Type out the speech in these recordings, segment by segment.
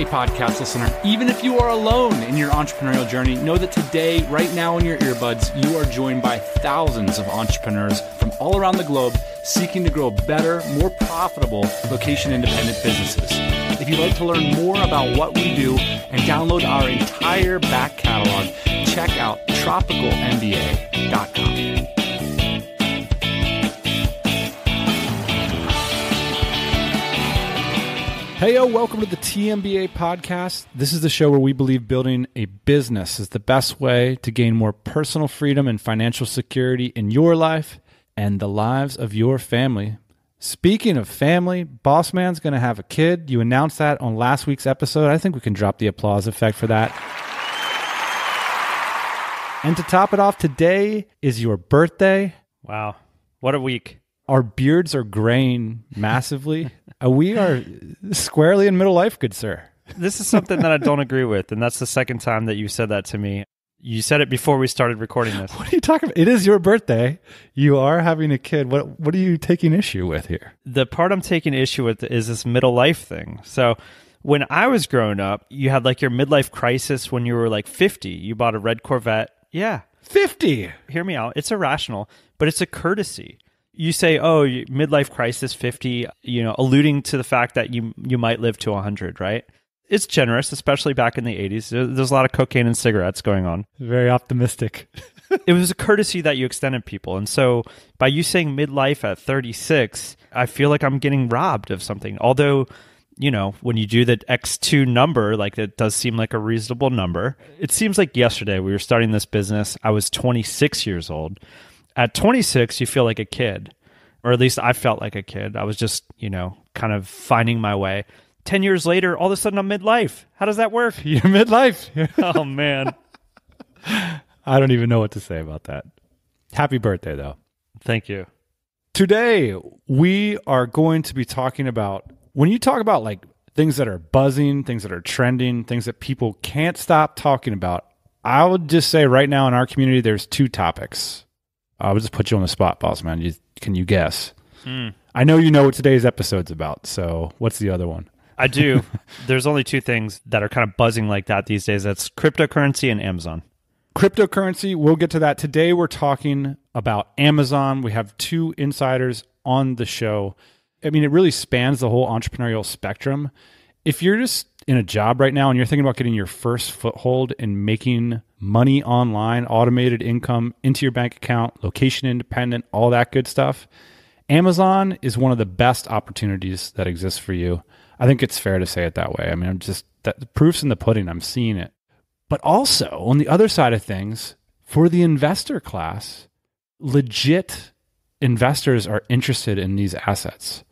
podcast listener, even if you are alone in your entrepreneurial journey, know that today, right now in your earbuds, you are joined by thousands of entrepreneurs from all around the globe seeking to grow better, more profitable location-independent businesses. If you'd like to learn more about what we do and download our entire back catalog, check out TropicalMBA.com. Hey, welcome to the TMBA podcast. This is the show where we believe building a business is the best way to gain more personal freedom and financial security in your life and the lives of your family. Speaking of family, Boss Man's going to have a kid. You announced that on last week's episode. I think we can drop the applause effect for that. And to top it off, today is your birthday. Wow. What a week. Our beards are graying massively. We are squarely in middle life, good sir. This is something that I don't agree with, and that's the second time that you said that to me. You said it before we started recording this. What are you talking about? It is your birthday. You are having a kid. What are you taking issue with here? The part I'm taking issue with is this middle life thing. So when I was growing up, you had like your midlife crisis when you were like 50. You bought a red Corvette. Yeah. 50? Hear me out. It's irrational, but it's a courtesy. You say, oh, midlife crisis 50, alluding to the fact that you might live to 100, right? It's generous, especially back in the 80s. There's a lot of cocaine and cigarettes going on. Very optimistic. It was a courtesy that you extended people. And so by you saying midlife at 36, I feel like I'm getting robbed of something. Although, when you do the X2 number, like it does seem like a reasonable number. It seems like yesterday we were starting this business. I was 26 years old. At 26, you feel like a kid, or at least I felt like a kid. I was just, kind of finding my way. 10 years later, all of a sudden I'm midlife. How does that work? You're midlife. Oh, man. I don't even know what to say about that. Happy birthday, though. Thank you. Today, we are going to be talking about, when you talk about like things that are buzzing, things that are trending, things that people can't stop talking about, I would just say right now in our community, there's two topics. I would just put you on the spot, boss man. Can you guess? I know you know what today's episode's about, so what's the other one? I do. There's only two things that are kind of buzzing like that these days. That's cryptocurrency and Amazon. Cryptocurrency, we'll get to that. Today we're talking about Amazon. We have two insiders on the show. I mean, it really spans the whole entrepreneurial spectrum. If you're just in a job right now and you're thinking about getting your first foothold in making money online, automated income into your bank account, location independent, all that good stuff, Amazon is one of the best opportunities that exists for you. I think it's fair to say it that way. I mean, the proof's in the pudding. I'm seeing it. But also, on the other side of things, for the investor class, legit investors are interested in these assets.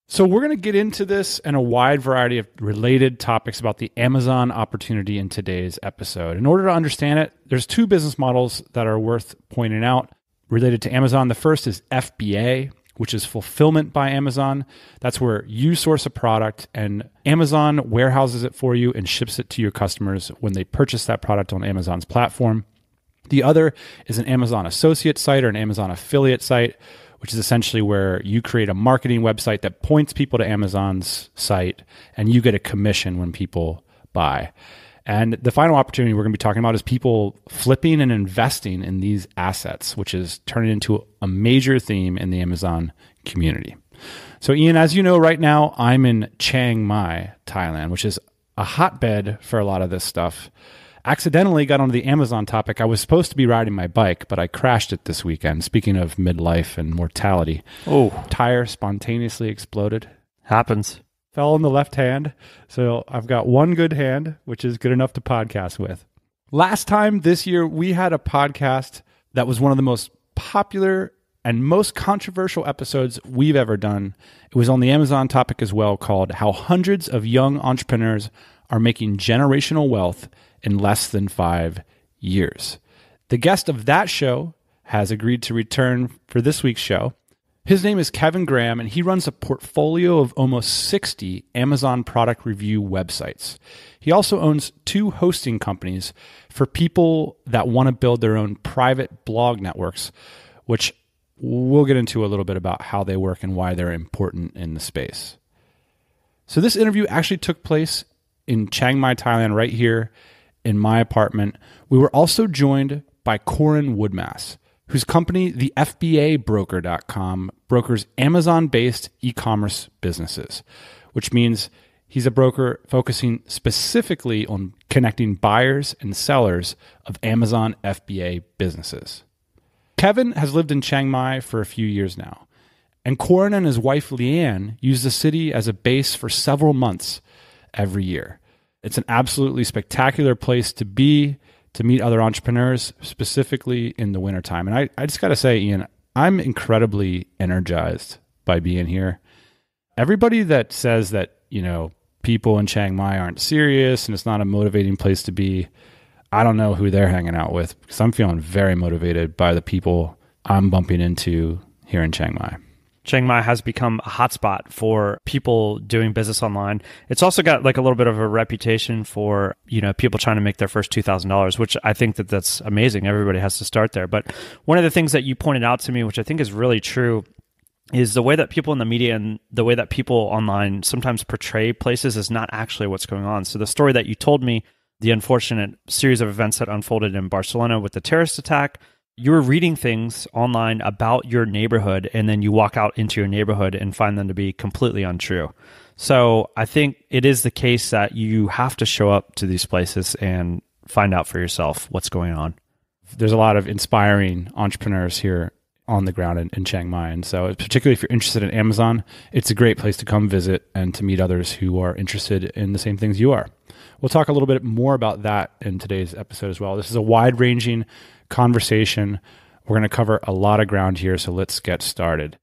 So we're going to get into this and a wide variety of related topics about the Amazon opportunity in today's episode. In order to understand it, there's two business models that are worth pointing out related to Amazon. The first is FBA, which is fulfillment by Amazon. That's where you source a product and Amazon warehouses it for you and ships it to your customers when they purchase that product on Amazon's platform. The other is an Amazon associate site or an Amazon affiliate site, which is essentially where you create a marketing website that points people to Amazon's site and you get a commission when people buy. And the final opportunity we're going to be talking about is people flipping and investing in these assets, which is turning into a major theme in the Amazon community. So Ian, as you know, right now I'm in Chiang Mai, Thailand, which is a hotbed for a lot of this stuff. Accidentally got onto the Amazon topic. I was supposed to be riding my bike, but I crashed it this weekend. Speaking of midlife and mortality. Oh, tire spontaneously exploded. Happens. Fell on the left hand. So I've got one good hand, which is good enough to podcast with. Last time this year, we had a podcast that was one of the most popular and most controversial episodes we've ever done. It was on the Amazon topic as well, called How Hundreds of Young Entrepreneurs Are Making Generational Wealth in Less Than 5 Years. The guest of that show has agreed to return for this week's show. His name is Kevin Graham, and he runs a portfolio of almost 60 Amazon product review websites. He also owns 2 hosting companies for people that want to build their own private blog networks, which we'll get into a little bit about how they work and why they're important in the space. So this interview actually took place in Chiang Mai, Thailand, right here in my apartment. We were also joined by Coran Woodmass, whose company, the FBABroker.com, brokers Amazon-based e-commerce businesses, which means he's a broker focusing specifically on connecting buyers and sellers of Amazon FBA businesses. Kevin has lived in Chiang Mai for a few years now, and Coran and his wife Leanne use the city as a base for several months every year. It's an absolutely spectacular place to be, to meet other entrepreneurs, specifically in the wintertime. And I just got to say, Ian, I'm incredibly energized by being here. Everybody that says that, people in Chiang Mai aren't serious and it's not a motivating place to be, I don't know who they're hanging out with, because I'm feeling very motivated by the people I'm bumping into here in Chiang Mai. Chiang Mai has become a hotspot for people doing business online. It's also got like a little bit of a reputation for, people trying to make their first $2,000, which I think that's amazing. Everybody has to start there. But one of the things that you pointed out to me, which I think is really true, is the way that people in the media and the way that people online sometimes portray places is not actually what's going on. So the story that you told me, the unfortunate series of events that unfolded in Barcelona with the terrorist attack, you were reading things online about your neighborhood, and then you walk out into your neighborhood and find them to be completely untrue. So I think it is the case that you have to show up to these places and find out for yourself what's going on. There's a lot of inspiring entrepreneurs here on the ground in Chiang Mai. And so particularly if you're interested in Amazon, it's a great place to come visit and to meet others who are interested in the same things you are. We'll talk a little bit more about that in today's episode as well. This is a wide-ranging conversation. We're going to cover a lot of ground here, so let's get started.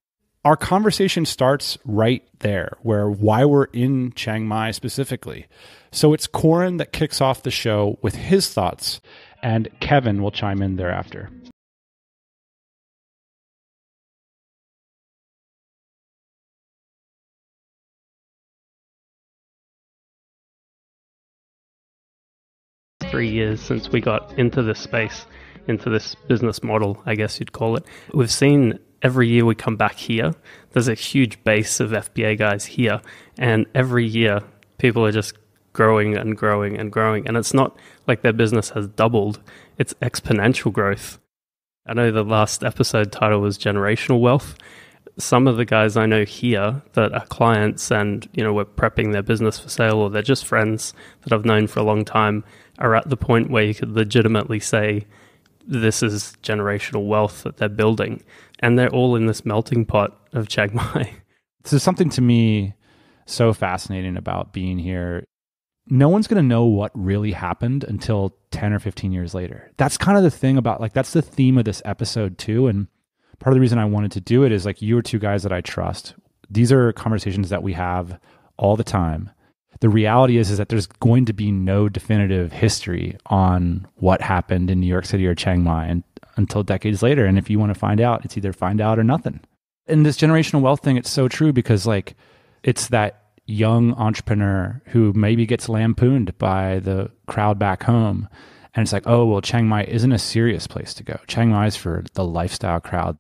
Our conversation starts right there, why we're in Chiang Mai specifically. So it's Coran that kicks off the show with his thoughts, and Kevin will chime in thereafter. Three years since we got into this space, into this business model, I guess you'd call it. We've seen every year we come back here, there's a huge base of FBA guys here, and every year people are just growing and growing and growing. And it's not like their business has doubled, it's exponential growth. I know the last episode title was Generational Wealth. Some of the guys I know here that are clients and, we're prepping their business for sale, or they're just friends that I've known for a long time, are at the point where you could legitimately say this is generational wealth that they're building. And they're all in this melting pot of Chiang Mai. There's something to me so fascinating about being here. No one's going to know what really happened until 10 or 15 years later. That's kind of the thing about, that's the theme of this episode too. And part of the reason I wanted to do it is you are two guys that I trust. These are conversations that we have all the time. The reality is that there's going to be no definitive history on what happened in New York City or Chiang Mai until decades later. And if you want to find out, it's either find out or nothing. And this generational wealth thing, it's so true because it's that young entrepreneur who maybe gets lampooned by the crowd back home. And it's oh, well, Chiang Mai isn't a serious place to go. Chiang Mai is for the lifestyle crowd.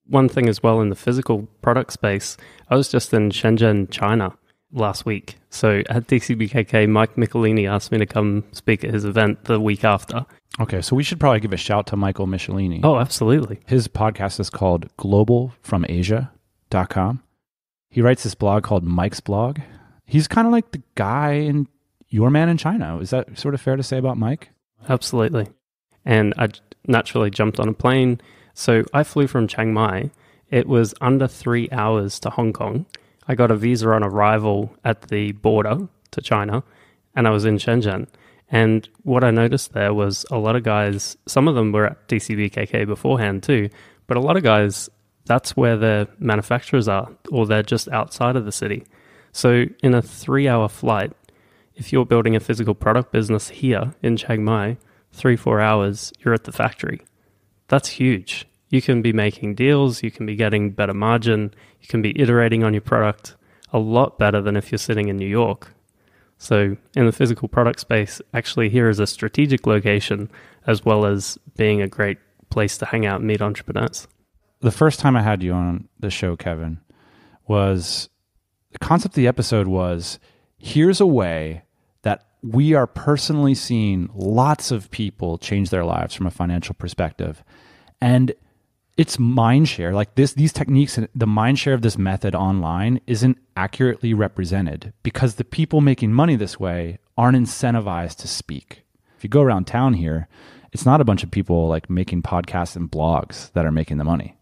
One thing as well in the physical product space, I was just in Shenzhen, China last week. So at DCBKK, Mike Michelini asked me to come speak at his event the week after. Okay, so we should probably give a shout to Michael Michelini. Oh, absolutely. His podcast is called globalfromasia.com. He writes this blog called Mike's Blog. He's kind of like the guy in Your Man in China. Is that sort of fair to say about Mike? Absolutely. And I naturally jumped on a plane. So I flew from Chiang Mai. It was under 3 hours to Hong Kong. I got a visa on arrival at the border to China, and I was in Shenzhen. And what I noticed there was a lot of guys, some of them were at DCBKK beforehand too, but a lot of guys, that's where their manufacturers are, or they're just outside of the city. So in a 3-hour flight, if you're building a physical product business here in Chiang Mai, 3-4 hours, you're at the factory. That's huge. You can be making deals, you can be getting better margin, you can be iterating on your product a lot better than if you're sitting in New York. So in the physical product space, actually here is a strategic location as well as being a great place to hang out and meet entrepreneurs. The first time I had you on the show, Kevin, was the concept of the episode was, here's a way that we are personally seeing lots of people change their lives from a financial perspective. And it's mind share. Like these techniques, the mind share of this method online isn't accurately represented because the people making money this way aren't incentivized to speak. If you go around town here, it's not a bunch of people like making podcasts and blogs that are making the money.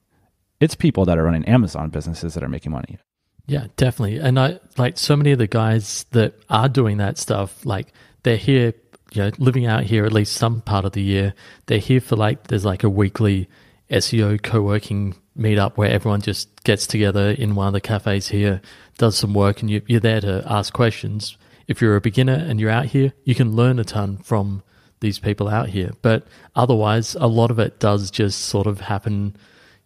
It's people that are running Amazon businesses that are making money. Yeah, definitely. And I like so many of the guys that are doing that stuff, like they're here, living out here at least some part of the year. They're here for there's like a weekly SEO co-working meetup where everyone just gets together in one of the cafes here, does some work, and you're there to ask questions. If you're a beginner and you're out here, you can learn a ton from these people out here. But otherwise, a lot of it does just sort of happen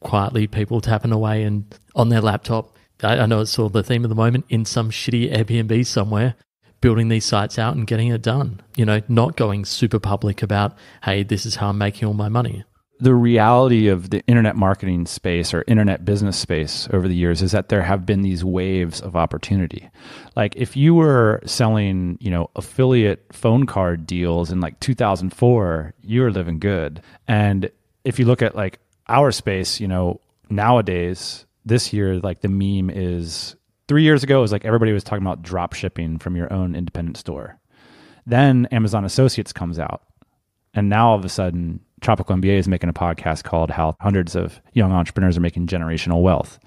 quietly, people tapping away and on their laptop. I know it's sort of the theme of the moment, in some shitty Airbnb somewhere, building these sites out and getting it done. Not going super public about, hey, this is how I'm making all my money. The reality of the internet marketing space or internet business space over the years is that there have been these waves of opportunity. Like if you were selling, affiliate phone card deals in like 2004, you were living good. And if you look at like our space, nowadays, this year, like the meme is 3 years ago, it was like everybody was talking about drop shipping from your own independent store. Then Amazon Associates comes out. And now all of a sudden, Tropical MBA is making a podcast called How Hundreds of Young Entrepreneurs Are Making Generational Wealth.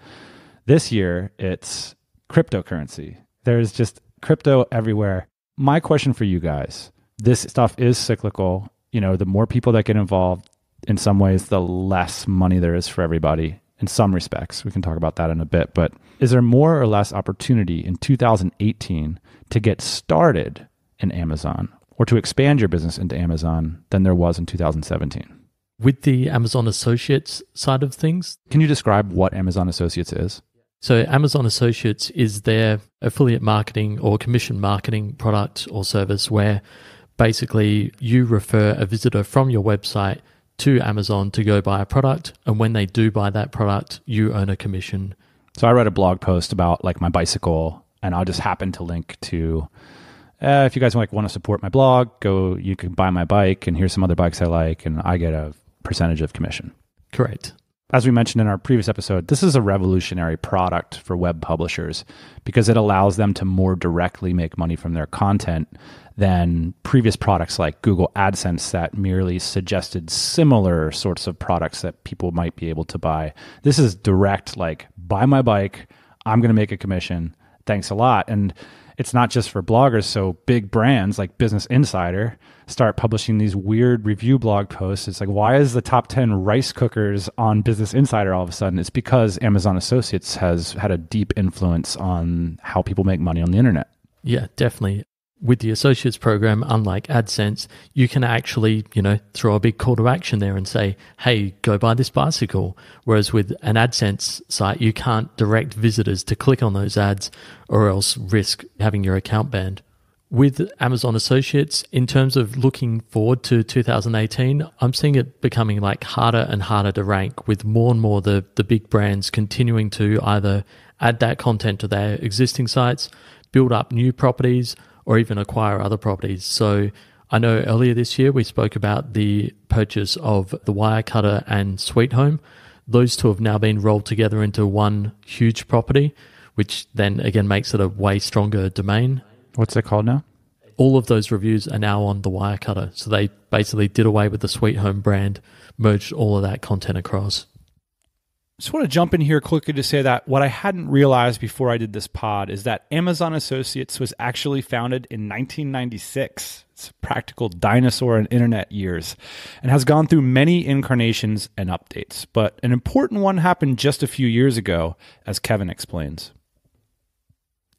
This year, it's cryptocurrency. There's just crypto everywhere. My question for you guys, this stuff is cyclical. The more people that get involved, in some ways, the less money there is for everybody. In some respects, we can talk about that in a bit, but is there more or less opportunity in 2018 to get started in Amazon or to expand your business into Amazon than there was in 2017? With the Amazon Associates side of things. Can you describe what Amazon Associates is? So Amazon Associates is their affiliate marketing or commission marketing product or service where basically you refer a visitor from your website to Amazon to go buy a product. And when they do buy that product, you earn a commission. So I read a blog post about like my bicycle, and I'll just happen to link to, if you guys want to support my blog, you can buy my bike, and here's some other bikes I like, and I get a percentage of commission. Correct. As we mentioned in our previous episode, this is a revolutionary product for web publishers because it allows them to more directly make money from their content than previous products like Google AdSense that merely suggested similar sorts of products that people might be able to buy. This is direct, like, buy my bike, I'm going to make a commission, thanks a lot. And it's not just for bloggers. So big brands like Business Insider start publishing these weird review blog posts. It's like, why is the top 10 rice cookers on Business Insider all of a sudden? It's because Amazon Associates has had a deep influence on how people make money on the internet. Yeah, definitely. With the Associates program, unlike AdSense, you can actually, throw a big call to action there and say, hey, go buy this bicycle. Whereas with an AdSense site, you can't direct visitors to click on those ads or else risk having your account banned. With Amazon Associates, in terms of looking forward to 2018, I'm seeing it becoming like harder and harder to rank with more and more the big brands continuing to either add that content to their existing sites, build up new properties, or even acquire other properties. So I know earlier this year we spoke about the purchase of the Wirecutter and Sweet Home. Those two have now been rolled together into one huge property, which then again makes it a way stronger domain. What's it called now? All of those reviews are now on the Wirecutter. So they basically did away with the Sweet Home brand, merged all of that content across. Just want to jump in here quickly to say that what I hadn't realized before I did this pod is that Amazon Associates was actually founded in 1996. It's a practical dinosaur in internet years and has gone through many incarnations and updates. But an important one happened just a few years ago, as Kevin explains.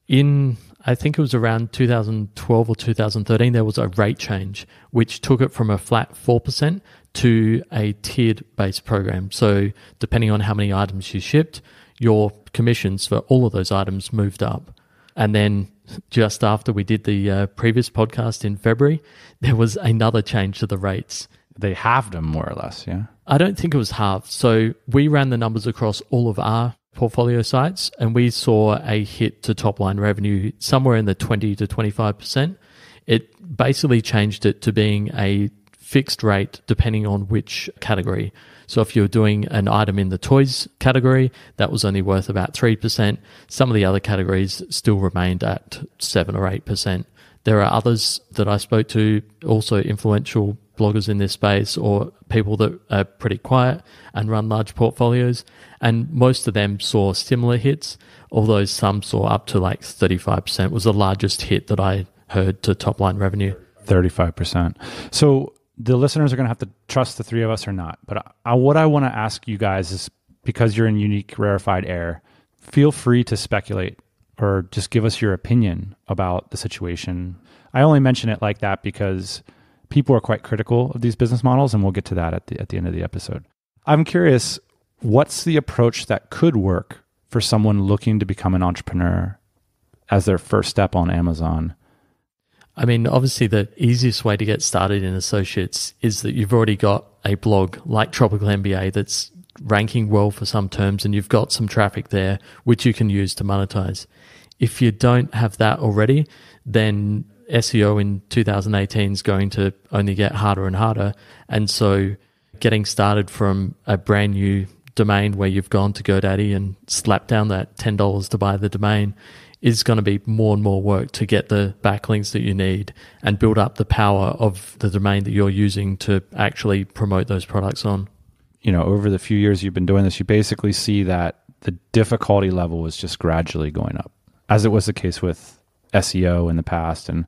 I think it was around 2012 or 2013, there was a rate change, which took it from a flat 4% to a tiered-based program. So depending on how many items you shipped, your commissions for all of those items moved up. And then just after we did the previous podcast in February, there was another change to the rates. They halved them more or less, yeah? I don't think it was halved. So we ran the numbers across all of our portfolio sites, and we saw a hit to top line revenue somewhere in the 20 to 25%. It basically changed it to being a fixed rate depending on which category. So if you're doing an item in the toys category, that was only worth about 3%. Some of the other categories still remained at 7 or 8%. There are others that I spoke to, also influential bloggers in this space or people that are pretty quiet and run large portfolios, and most of them saw similar hits, although some saw up to like 35% was the largest hit that I heard to top line revenue. 35%. So the listeners are going to have to trust the three of us or not. But what I want to ask you guys is, because you're in unique, rarefied air, feel free to speculate or just give us your opinion about the situation. I only mention it like that because people are quite critical of these business models, and we'll get to that at the end of the episode. I'm curious, what's the approach that could work for someone looking to become an entrepreneur as their first step on Amazon? I mean, obviously the easiest way to get started in associates is that you've already got a blog like Tropical MBA that's ranking well for some terms, and you've got some traffic there which you can use to monetize. If you don't have that already, then SEO in 2018 is going to only get harder and harder. And so getting started from a brand new domain where you've gone to GoDaddy and slapped down that $10 to buy the domain is going to be more and more work to get the backlinks that you need and build up the power of the domain that you're using to actually promote those products on. You know, over the few years you've been doing this, you basically see that the difficulty level is just gradually going up, as it was the case with SEO in the past. And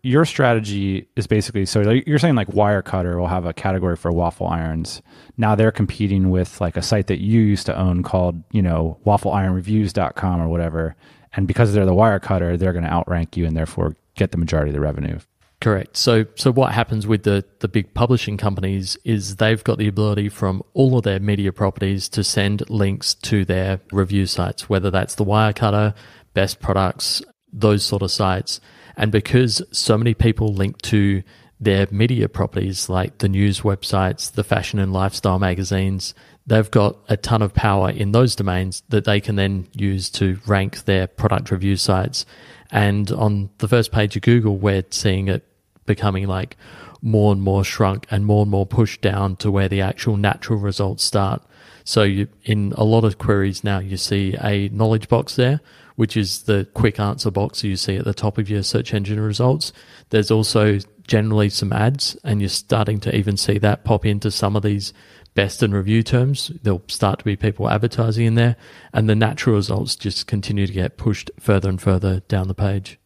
your strategy is basically, so you're saying like Wirecutter will have a category for waffle irons. Now they're competing with like a site that you used to own called, you know, waffleironreviews.com or whatever. And because they're the Wirecutter, they're going to outrank you and therefore get the majority of the revenue. Correct. So what happens with the big publishing companies is they've got the ability from all of their media properties to send links to their review sites, whether that's the Wirecutter, Best Products, those sort of sites. And because so many people link to their media properties like the news websites, the fashion and lifestyle magazines, they've got a ton of power in those domains that they can then use to rank their product review sites. And on the first page of Google, we're seeing it becoming like more and more shrunk and more pushed down to where the actual natural results start. So in a lot of queries now, you see a knowledge box there, which is the quick answer box you see at the top of your search engine results. There's also generally some ads, and you're starting to even see that pop into some of these best and review terms. There'll start to be people advertising in there, and the natural results just continue to get pushed further and further down the page.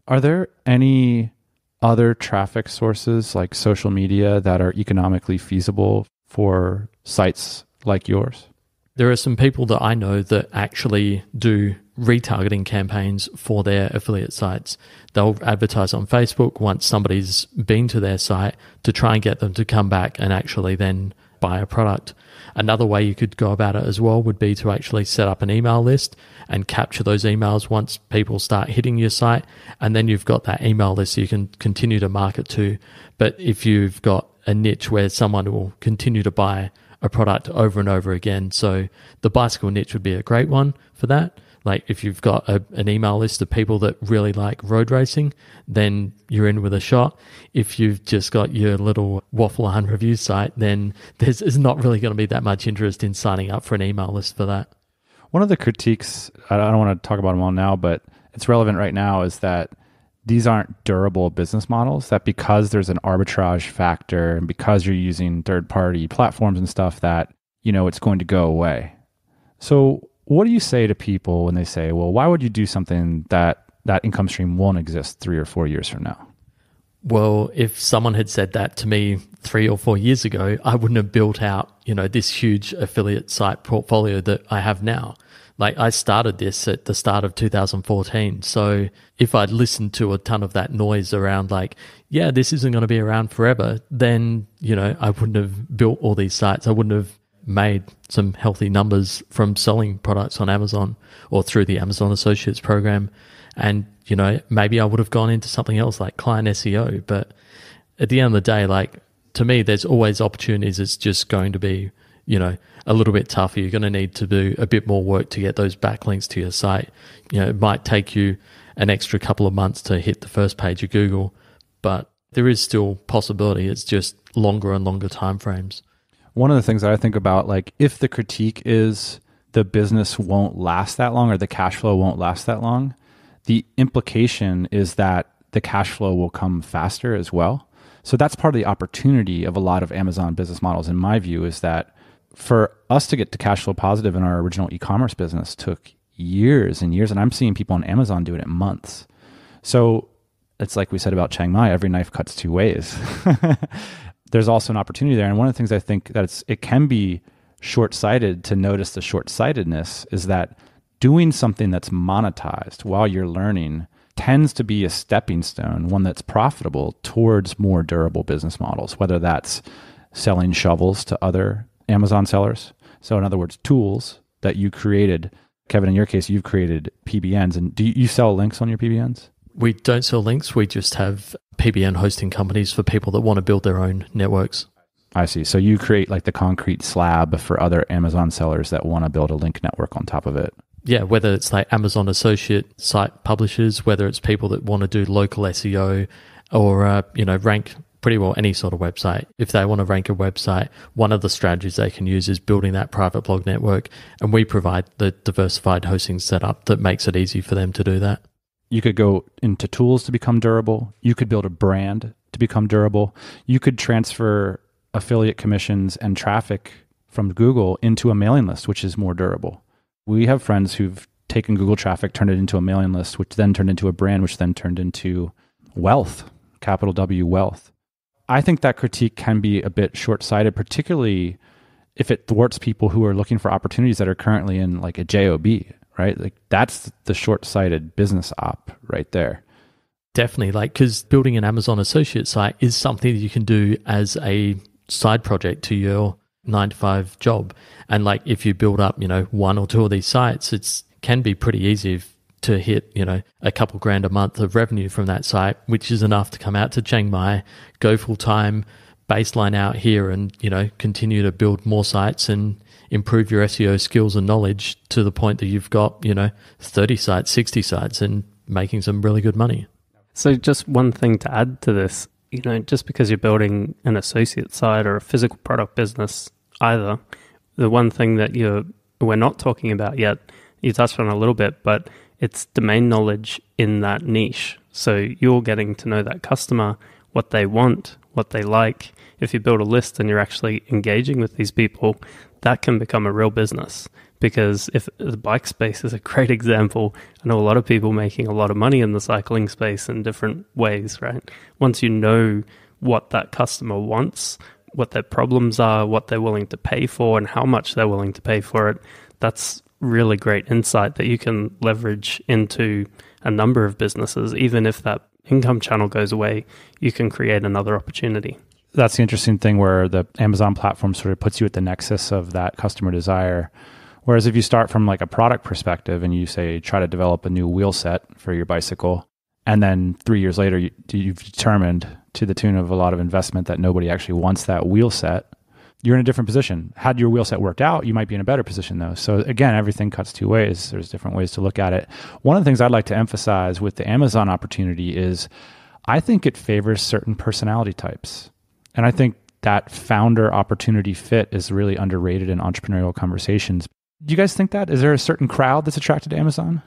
Are there any other traffic sources like social media that are economically feasible for sites like yours? There are some people that I know that actually do retargeting campaigns for their affiliate sites. They'll advertise on Facebook once somebody's been to their site to try and get them to come back and actually then buy a product. Another way you could go about it as well would be to actually set up an email list and capture those emails once people start hitting your site, and then you've got that email list you can continue to market to. But if you've got a niche where someone will continue to buy a product over and over again, so the bicycle niche would be a great one for that. Like if you've got an email list of people that really like road racing, then you're in with a shot. If you've just got your little waffle iron review site, then there's not really going to be that much interest in signing up for an email list for that. One of the critiques, I don't want to talk about them all now, but it's relevant right now, is that these aren't durable business models, that because there's an arbitrage factor and because you're using third-party platforms and stuff, that, you know, it's going to go away. So what do you say to people when they say, well, why would you do something that income stream won't exist 3 or 4 years from now? Well, if someone had said that to me 3 or 4 years ago, I wouldn't have built out, this huge affiliate site portfolio that I have now. Like I started this at the start of 2014. So if I'd listened to a ton of that noise around like, yeah, this isn't going to be around forever, then, I wouldn't have built all these sites. I wouldn't have made some healthy numbers from selling products on Amazon or through the Amazon Associates program. And, maybe I would have gone into something else like client SEO. But at the end of the day, like to me, there's always opportunities. It's just going to be, a little bit tougher. You're going to need to do a bit more work to get those backlinks to your site. It might take you an extra couple of months to hit the first page of Google, but there is still possibility. It's just longer and longer time frames. One of the things that I think about, like if the critique is the business won't last that long or the cash flow won't last that long, the implication is that the cash flow will come faster as well. So that's part of the opportunity of a lot of Amazon business models, in my view, is that for us to get to cash flow positive in our original e-commerce business took years and years. And I'm seeing people on Amazon do it in months. So it's like we said about Chiang Mai, every knife cuts two ways. There's also an opportunity there. And one of the things I think that it can be short-sighted to notice the short-sightedness is that doing something that's monetized while you're learning tends to be a stepping stone, one that's profitable towards more durable business models, whether that's selling shovels to other Amazon sellers. So in other words, tools that you created. Kevin, in your case, you've created PBNs. And do you sell links on your PBNs? We don't sell links. We just have PBN hosting companies for people that want to build their own networks. I see. So you create like the concrete slab for other Amazon sellers that want to build a link network on top of it. Yeah, whether it's like Amazon associate site publishers, whether it's people that want to do local SEO or, rank pretty well any sort of website. If they want to rank a website, one of the strategies they can use is building that private blog network. And we provide the diversified hosting setup that makes it easy for them to do that. You could go into tools to become durable. You could build a brand to become durable. You could transfer affiliate commissions and traffic from Google into a mailing list, which is more durable. We have friends who've taken Google traffic, turned it into a mailing list, which then turned into a brand, which then turned into wealth, capital W wealth. I think that critique can be a bit short-sighted, particularly if it thwarts people who are looking for opportunities that are currently in like a JOB, right? Like that's the short-sighted business op right there. Definitely, because building an Amazon associate site is something that you can do as a side project to your 9-to-5 job. And if you build up, one or two of these sites, it can be pretty easy to hit, a couple grand a month of revenue from that site, which is enough to come out to Chiang Mai, go full time, baseline out here and, continue to build more sites and improve your SEO skills and knowledge to the point that you've got, 30 sites, 60 sites and making some really good money. So just one thing to add to this, just because you're building an associate site or a physical product business either, the one thing that we're not talking about yet, you touched on a little bit, but it's domain knowledge in that niche. So you're getting to know that customer, what they want, what they like. If you build a list and you're actually engaging with these people, that can become a real business. Because if the bike space is a great example, I know a lot of people making a lot of money in the cycling space in different ways, right? Once you know what that customer wants, what their problems are, what they're willing to pay for, and how much they're willing to pay for it, that's really great insight that you can leverage into a number of businesses. Even if that income channel goes away, you can create another opportunity. That's the interesting thing where the Amazon platform sort of puts you at the nexus of that customer desire. Whereas if you start from a product perspective and you say, try to develop a new wheel set for your bicycle, and then 3 years later, you've determined to the tune of a lot of investment that nobody actually wants that wheel set, you're in a different position. Had your wheel set worked out, you might be in a better position though. So again, everything cuts two ways. There's different ways to look at it. One of the things I'd like to emphasize with the Amazon opportunity is I think it favors certain personality types. And I think that founder opportunity fit is really underrated in entrepreneurial conversations. Do you guys think that? Is there a certain crowd that's attracted to Amazon?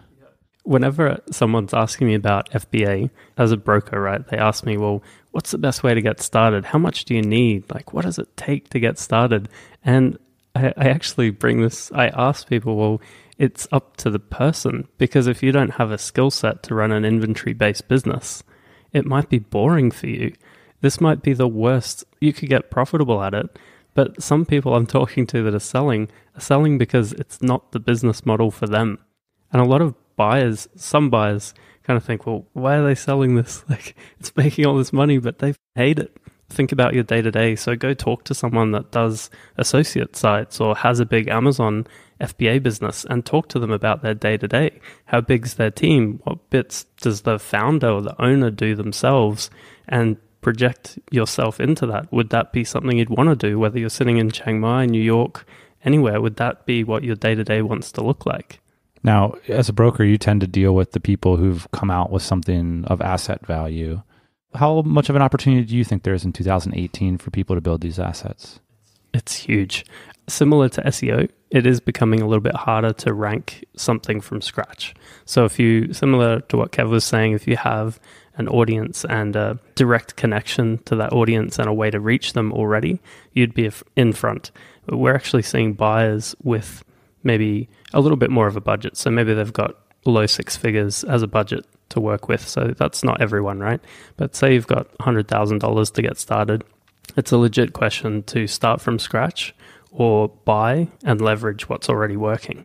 Whenever someone's asking me about FBA as a broker, right, they ask me, well, what's the best way to get started? How much do you need? What does it take to get started? And I actually I ask people, well, it's up to the person, because if you don't have a skill set to run an inventory-based business, it might be boring for you. This might be the worst. You could get profitable at it, but some people I'm talking to that are selling because it's not the business model for them. And a lot of some buyers kind of think, well, why are they selling this? It's making all this money, but they hate it. Think about your day-to-day. So go talk to someone that does associate sites or has a big Amazon FBA business and talk to them about their day-to-day. How big's their team? What bits does the founder or the owner do themselves? And project yourself into that. Would that be something you'd want to do, whether you're sitting in Chiang Mai, New York, anywhere? Would that be what your day-to-day wants to look like? Now, as a broker, you tend to deal with the people who've come out with something of asset value. How much of an opportunity do you think there is in 2018 for people to build these assets? It's huge. Similar to SEO, it is becoming a little bit harder to rank something from scratch. So if you, similar to what Kev was saying, if you have an audience and a direct connection to that audience and a way to reach them already, you'd be in front. But we're actually seeing buyers with maybe a little bit more of a budget. So maybe they've got low six figures as a budget to work with. So that's not everyone, right? But say you've got $100,000 to get started. It's a legit question to start from scratch or buy and leverage what's already working.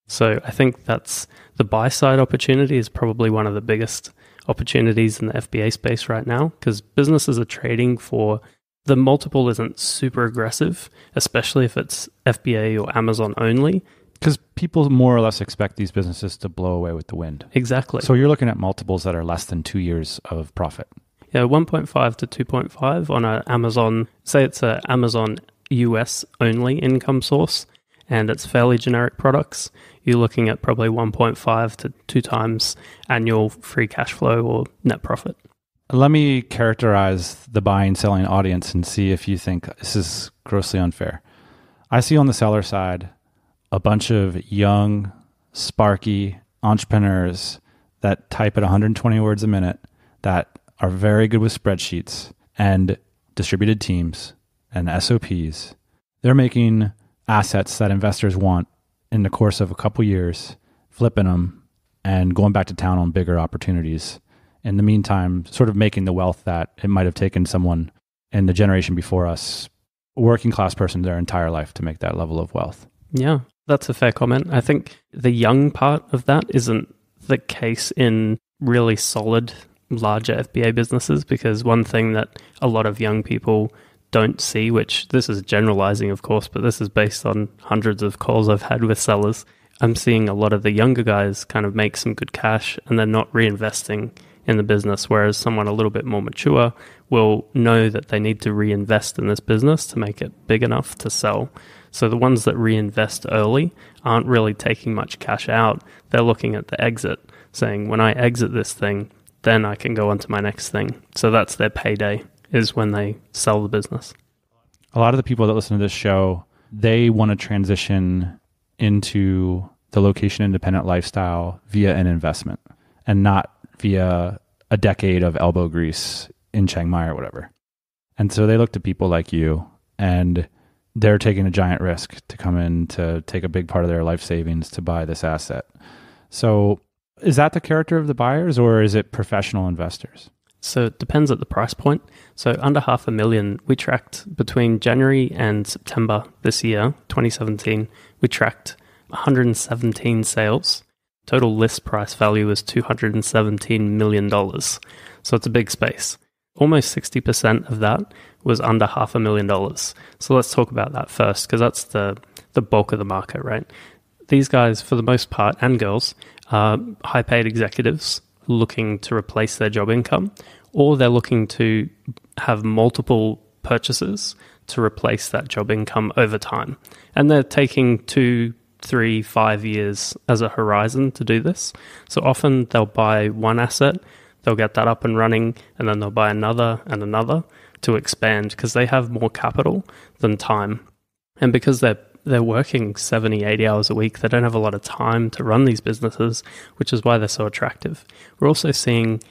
So I think that's the buy side opportunity is probably one of the biggest opportunities in the FBA space right now, because businesses are trading for the multiple isn't super aggressive, especially if it's FBA or Amazon only. Because people more or less expect these businesses to blow away with the wind. Exactly. So you're looking at multiples that are less than 2 years of profit. Yeah, 1.5 to 2.5 on an Amazon, say it's an Amazon US only income source, and it's fairly generic products, you're looking at probably 1.5 to 2 times annual free cash flow or net profit. Let me characterize the buying, selling audience and see if you think this is grossly unfair. I see on the seller side a bunch of young, sparky entrepreneurs that type at 120 words a minute, that are very good with spreadsheets and distributed teams and SOPs. They're making assets that investors want in the course of a couple years, flipping them and going back to town on bigger opportunities. In the meantime, sort of making the wealth that it might have taken someone in the generation before us, a working class person, their entire life to make that level of wealth. Yeah, that's a fair comment. I think the young part of that isn't the case in really solid, larger FBA businesses, because one thing that a lot of young people don't see, which this is generalizing, of course, but this is based on hundreds of calls I've had with sellers. I'm seeing a lot of the younger guys kind of make some good cash and they're not reinvesting in the business, whereas someone a little bit more mature will know that they need to reinvest in this business to make it big enough to sell. So the ones that reinvest early aren't really taking much cash out. They're looking at the exit, saying, when I exit this thing, then I can go on to my next thing. So that's their payday, is when they sell the business. A lot of the people that listen to this show, they want to transition into the location independent lifestyle via an investment and not via a decade of elbow grease in Chiang Mai or whatever. And so they look to people like you, and they're taking a giant risk to come in to take a big part of their life savings to buy this asset. So is that the character of the buyers, or is it professional investors? So it depends at the price point. So under $500,000, we tracked between January and September this year, 2017, we tracked 117 sales. Total list price value was $217 million. So it's a big space. Almost 60% of that was under $500,000. So let's talk about that first, because that's the bulk of the market, right? These guys, for the most part, and girls, are high-paid executives looking to replace their job income, or they're looking to have multiple purchases to replace that job income over time. And they're taking 2, 3, 5 years as a horizon to do this. So often they'll buy one asset, they'll get that up and running, and then they'll buy another and another to expand, because they have more capital than time. And because they're working 70, 80 hours a week, they don't have a lot of time to run these businesses, which is why they're so attractive. We're also seeing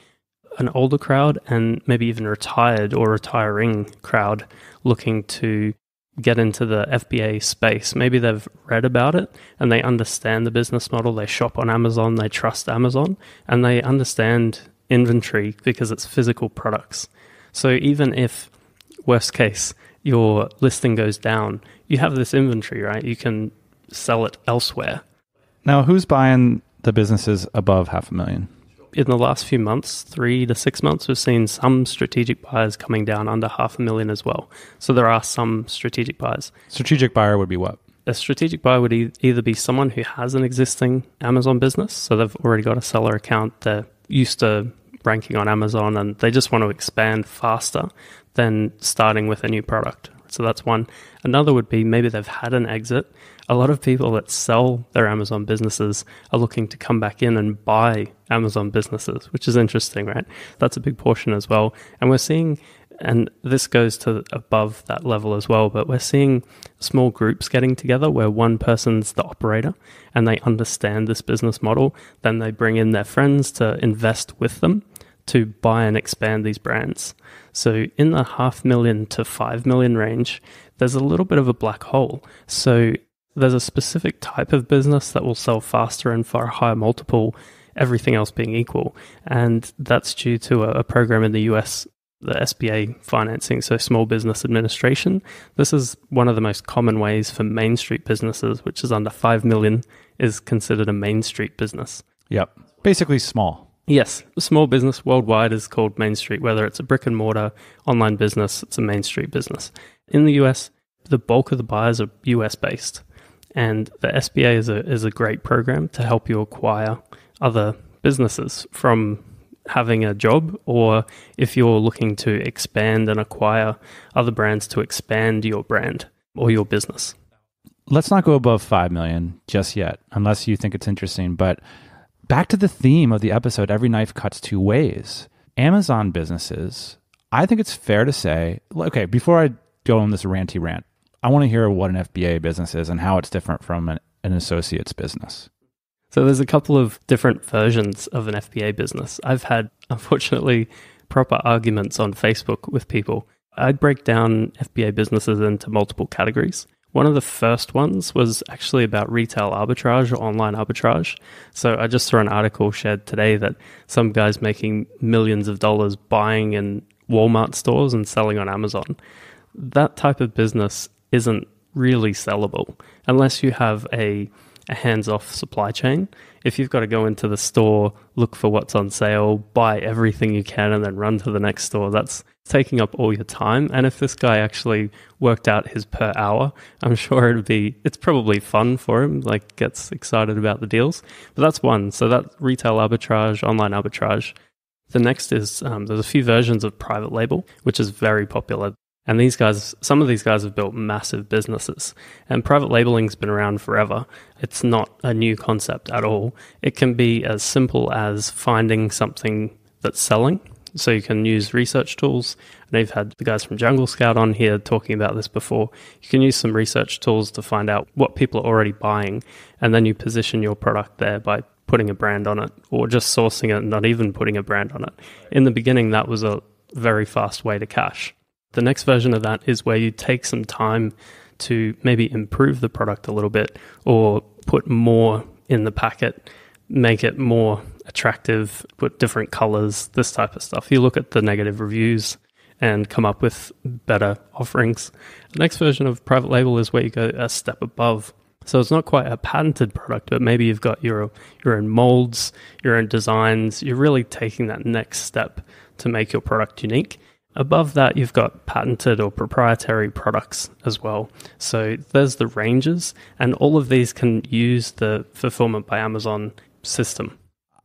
an older crowd and maybe even retired or retiring crowd looking to get into the FBA space. Maybe they've read about it and they understand the business model. They shop on Amazon, they trust Amazon, and they understand inventory because it's physical products. So even if, worst case, your listing goes down, you have this inventory, right? You can sell it elsewhere. Now, who's buying the businesses above $500,000? In the last few months, 3 to 6 months, we've seen some strategic buyers coming down under $500,000 as well. So there are some strategic buyers. Strategic buyer would be what? A strategic buyer would either be someone who has an existing Amazon business, so they've already got a seller account, they're used to ranking on Amazon, and they just want to expand faster than starting with a new product. So that's one. Another would be maybe they've had an exit. A lot of people that sell their Amazon businesses are looking to come back in and buy Amazon businesses, which is interesting, right? That's a big portion as well. And we're seeing, and this goes to above that level as well, but we're seeing small groups getting together where one person's the operator and they understand this business model. Then they bring in their friends to invest with them to buy and expand these brands. So in the $500,000 to $5 million range, there's a little bit of a black hole. So there's a specific type of business that will sell faster and for a higher multiple, everything else being equal. And that's due to a program in the US, the SBA financing, so Small Business Administration. This is one of the most common ways for Main Street businesses, which is under 5 million, is considered a Main Street business. Yep. Basically small. Yes. Small business worldwide is called Main Street. Whether it's a brick and mortar online business, it's a Main Street business. In the US, the bulk of the buyers are US based. And the SBA is a great program to help you acquire other businesses from having a job, or if you're looking to expand and acquire other brands to expand your brand or your business. Let's not go above 5 million just yet, unless you think it's interesting. But back to the theme of the episode, every knife cuts two ways. Amazon businesses, I think it's fair to say, okay, before I go on this ranty rant, I want to hear what an FBA business is and how it's different from an associate's business. So there's a couple of different versions of an FBA business. I've had, unfortunately, proper arguments on Facebook with people. I break down FBA businesses into multiple categories. One of the first ones was actually about retail arbitrage or online arbitrage. So I just saw an article shared today that some guy's making millions of dollars buying in Walmart stores and selling on Amazon. That type of business isn't really sellable unless you have a hands-off supply chain. If you've got to go into the store, look for what's on sale, buy everything you can, and then run to the next store, that's taking up all your time. And if this guy actually worked out his per hour, I'm sure it's probably fun for him, like gets excited about the deals. But that's one. So that's retail arbitrage, online arbitrage. The next is there's a few versions of private label, which is very popular. And these guys, some of these guys have built massive businesses. And private labeling's been around forever. It's not a new concept at all. It can be as simple as finding something that's selling. So you can use research tools. And they've had the guys from JungleScout on here talking about this before. You can use some research tools to find out what people are already buying. And then you position your product there by putting a brand on it, or just sourcing it and not even putting a brand on it. In the beginning, that was a very fast way to cash. The next version of that is where you take some time to maybe improve the product a little bit or put more in the packet, make it more attractive, put different colors, this type of stuff. You look at the negative reviews and come up with better offerings. The next version of private label is where you go a step above. So it's not quite a patented product, but maybe you've got your own molds, your own designs. You're really taking that next step to make your product unique. Above that, you've got patented or proprietary products as well. So there's the ranges, and all of these can use the Fulfillment by Amazon system.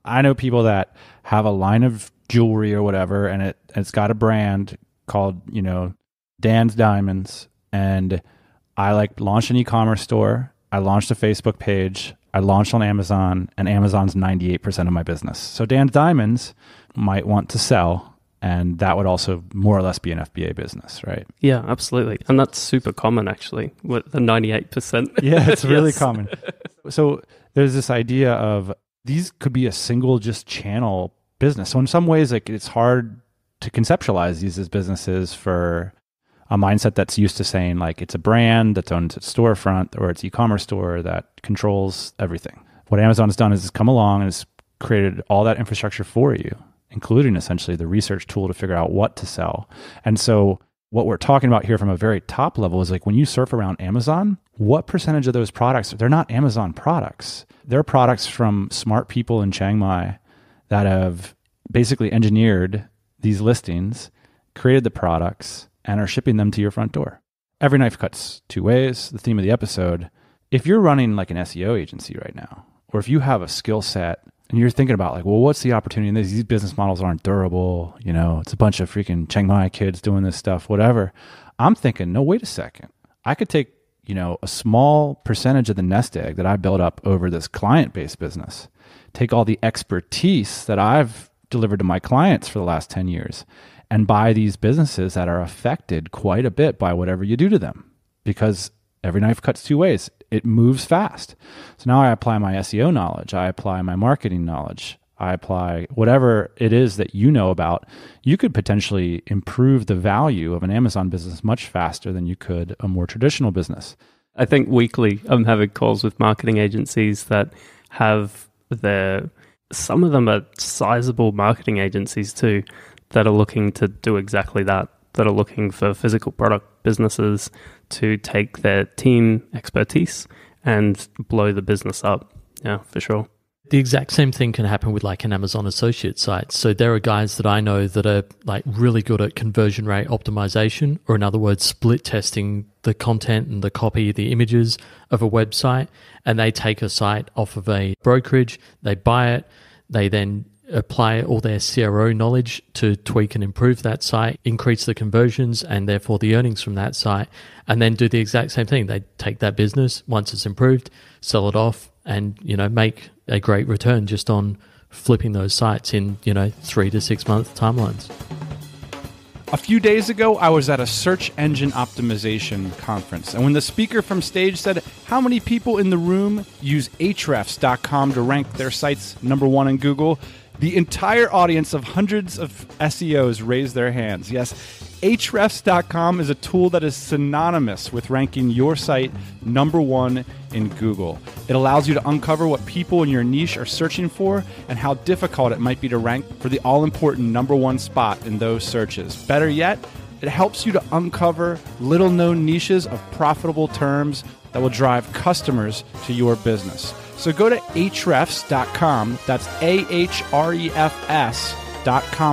I know people that have a line of jewelry or whatever, and it's got a brand called, Dan's Diamonds. And I launched an e-commerce store. I launched a Facebook page. I launched on Amazon, and Amazon's 98% of my business. So Dan's Diamonds might want to sell, and that would also more or less be an FBA business, right? Yeah, absolutely. And that's super common, actually, with the 98%. Yeah, it's really common. So there's this idea of these could be a single just channel business. So in some ways, it's hard to conceptualize these as businesses for a mindset that's used to saying it's a brand that owns its storefront or its e-commerce store that controls everything. What Amazon has done is it's come along and it's created all that infrastructure for you, including essentially the research tool to figure out what to sell. And so what we're talking about here from a very top level is when you surf around Amazon, what percentage of those products, they're not Amazon products. They're products from smart people in Chiang Mai that have basically engineered these listings, created the products, and are shipping them to your front door. Every knife cuts two ways, the theme of the episode. If you're running an SEO agency right now, or if you have a skill set and you're thinking about what's the opportunity in this? These business models aren't durable. It's a bunch of freaking Chiang Mai kids doing this stuff, whatever. I'm thinking, no, wait a second. I could take, a small percentage of the nest egg that I built up over this client-based business, take all the expertise that I've delivered to my clients for the last 10 years and buy these businesses that are affected quite a bit by whatever you do to them, because every knife cuts two ways. It moves fast. So now I apply my SEO knowledge. I apply my marketing knowledge. I apply whatever it is that you know about. You could potentially improve the value of an Amazon business much faster than you could a more traditional business. I think weekly I'm having calls with marketing agencies that have some of them are sizable marketing agencies too, that are looking to do exactly that are looking for physical product businesses to take their team expertise and blow the business up. Yeah, for sure. The exact same thing can happen with like an Amazon associate site. So there are guys that I know that are like really good at conversion rate optimization, or in other words, split testing the content and the copy, the images of a website, and they take a site off of a brokerage, they buy it, they then apply all their CRO knowledge to tweak and improve that site, increase the conversions and therefore the earnings from that site, and then do the exact same thing. They take that business, once it's improved, sell it off, and make a great return just on flipping those sites in 3 to 6 month timelines. A few days ago, I was at a search engine optimization conference, and when the speaker from stage said, how many people in the room use Ahrefs.com to rank their sites number one in Google, the entire audience of hundreds of SEOs raised their hands. Yes, Ahrefs.com is a tool that is synonymous with ranking your site number one in Google. It allows you to uncover what people in your niche are searching for and how difficult it might be to rank for the all-important number one spot in those searches. Better yet, it helps you to uncover little-known niches of profitable terms that will drive customers to your business. So go to Ahrefs.com, that's Ahrefs.com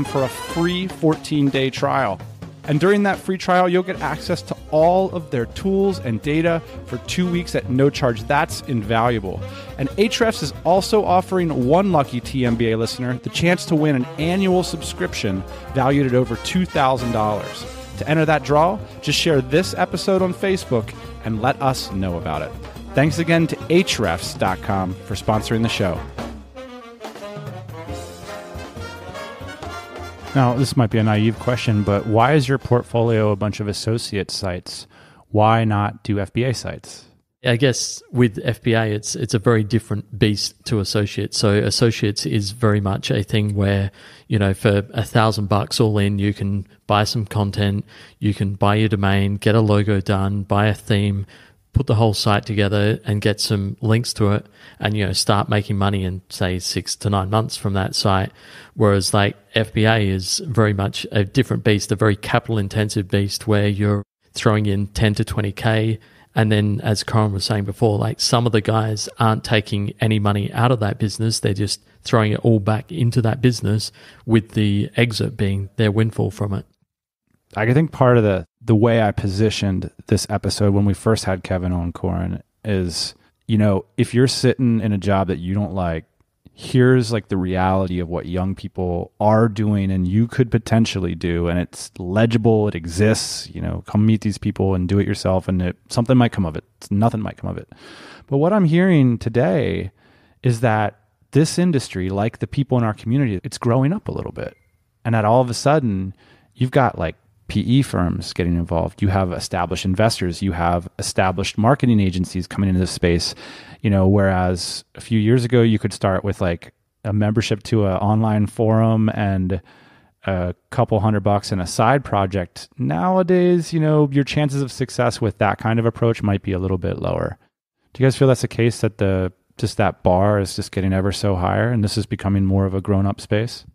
for a free 14-day trial. And during that free trial, you'll get access to all of their tools and data for 2 weeks at no charge. That's invaluable. And Ahrefs is also offering one lucky TMBA listener the chance to win an annual subscription valued at over $2,000. To enter that draw, just share this episode on Facebook and let us know about it. Thanks again to Ahrefs.com for sponsoring the show. Now, this might be a naive question, but why is your portfolio a bunch of associate sites? Why not do FBA sites? I guess with FBA, it's a very different beast to associates. So associates is very much a thing where, for $1,000 all in, you can buy some content, you can buy your domain, get a logo done, buy a theme, put the whole site together and get some links to it and, start making money in, say, 6 to 9 months from that site. Whereas like FBA is very much a different beast, a very capital intensive beast where you're throwing in 10 to 20K. And then as Coran was saying before, like some of the guys aren't taking any money out of that business. They're just throwing it all back into that business with the exit being their windfall from it. I think part of the way I positioned this episode when we first had Kevin on, Coran, is, if you're sitting in a job that you don't like, here's like the reality of what young people are doing and you could potentially do, and it's legible, it exists, come meet these people and do it yourself, and something might come of it. Nothing might come of it. But what I'm hearing today is that this industry, like the people in our community, it's growing up a little bit. And that all of a sudden, you've got like PE firms getting involved. You have established investors. You have established marketing agencies coming into this space. Whereas a few years ago, you could start with like a membership to an online forum and a couple $100 in a side project. Nowadays, your chances of success with that kind of approach might be a little bit lower. Do you guys feel that's the case, that that bar is just getting ever so higher and this is becoming more of a grown-up space?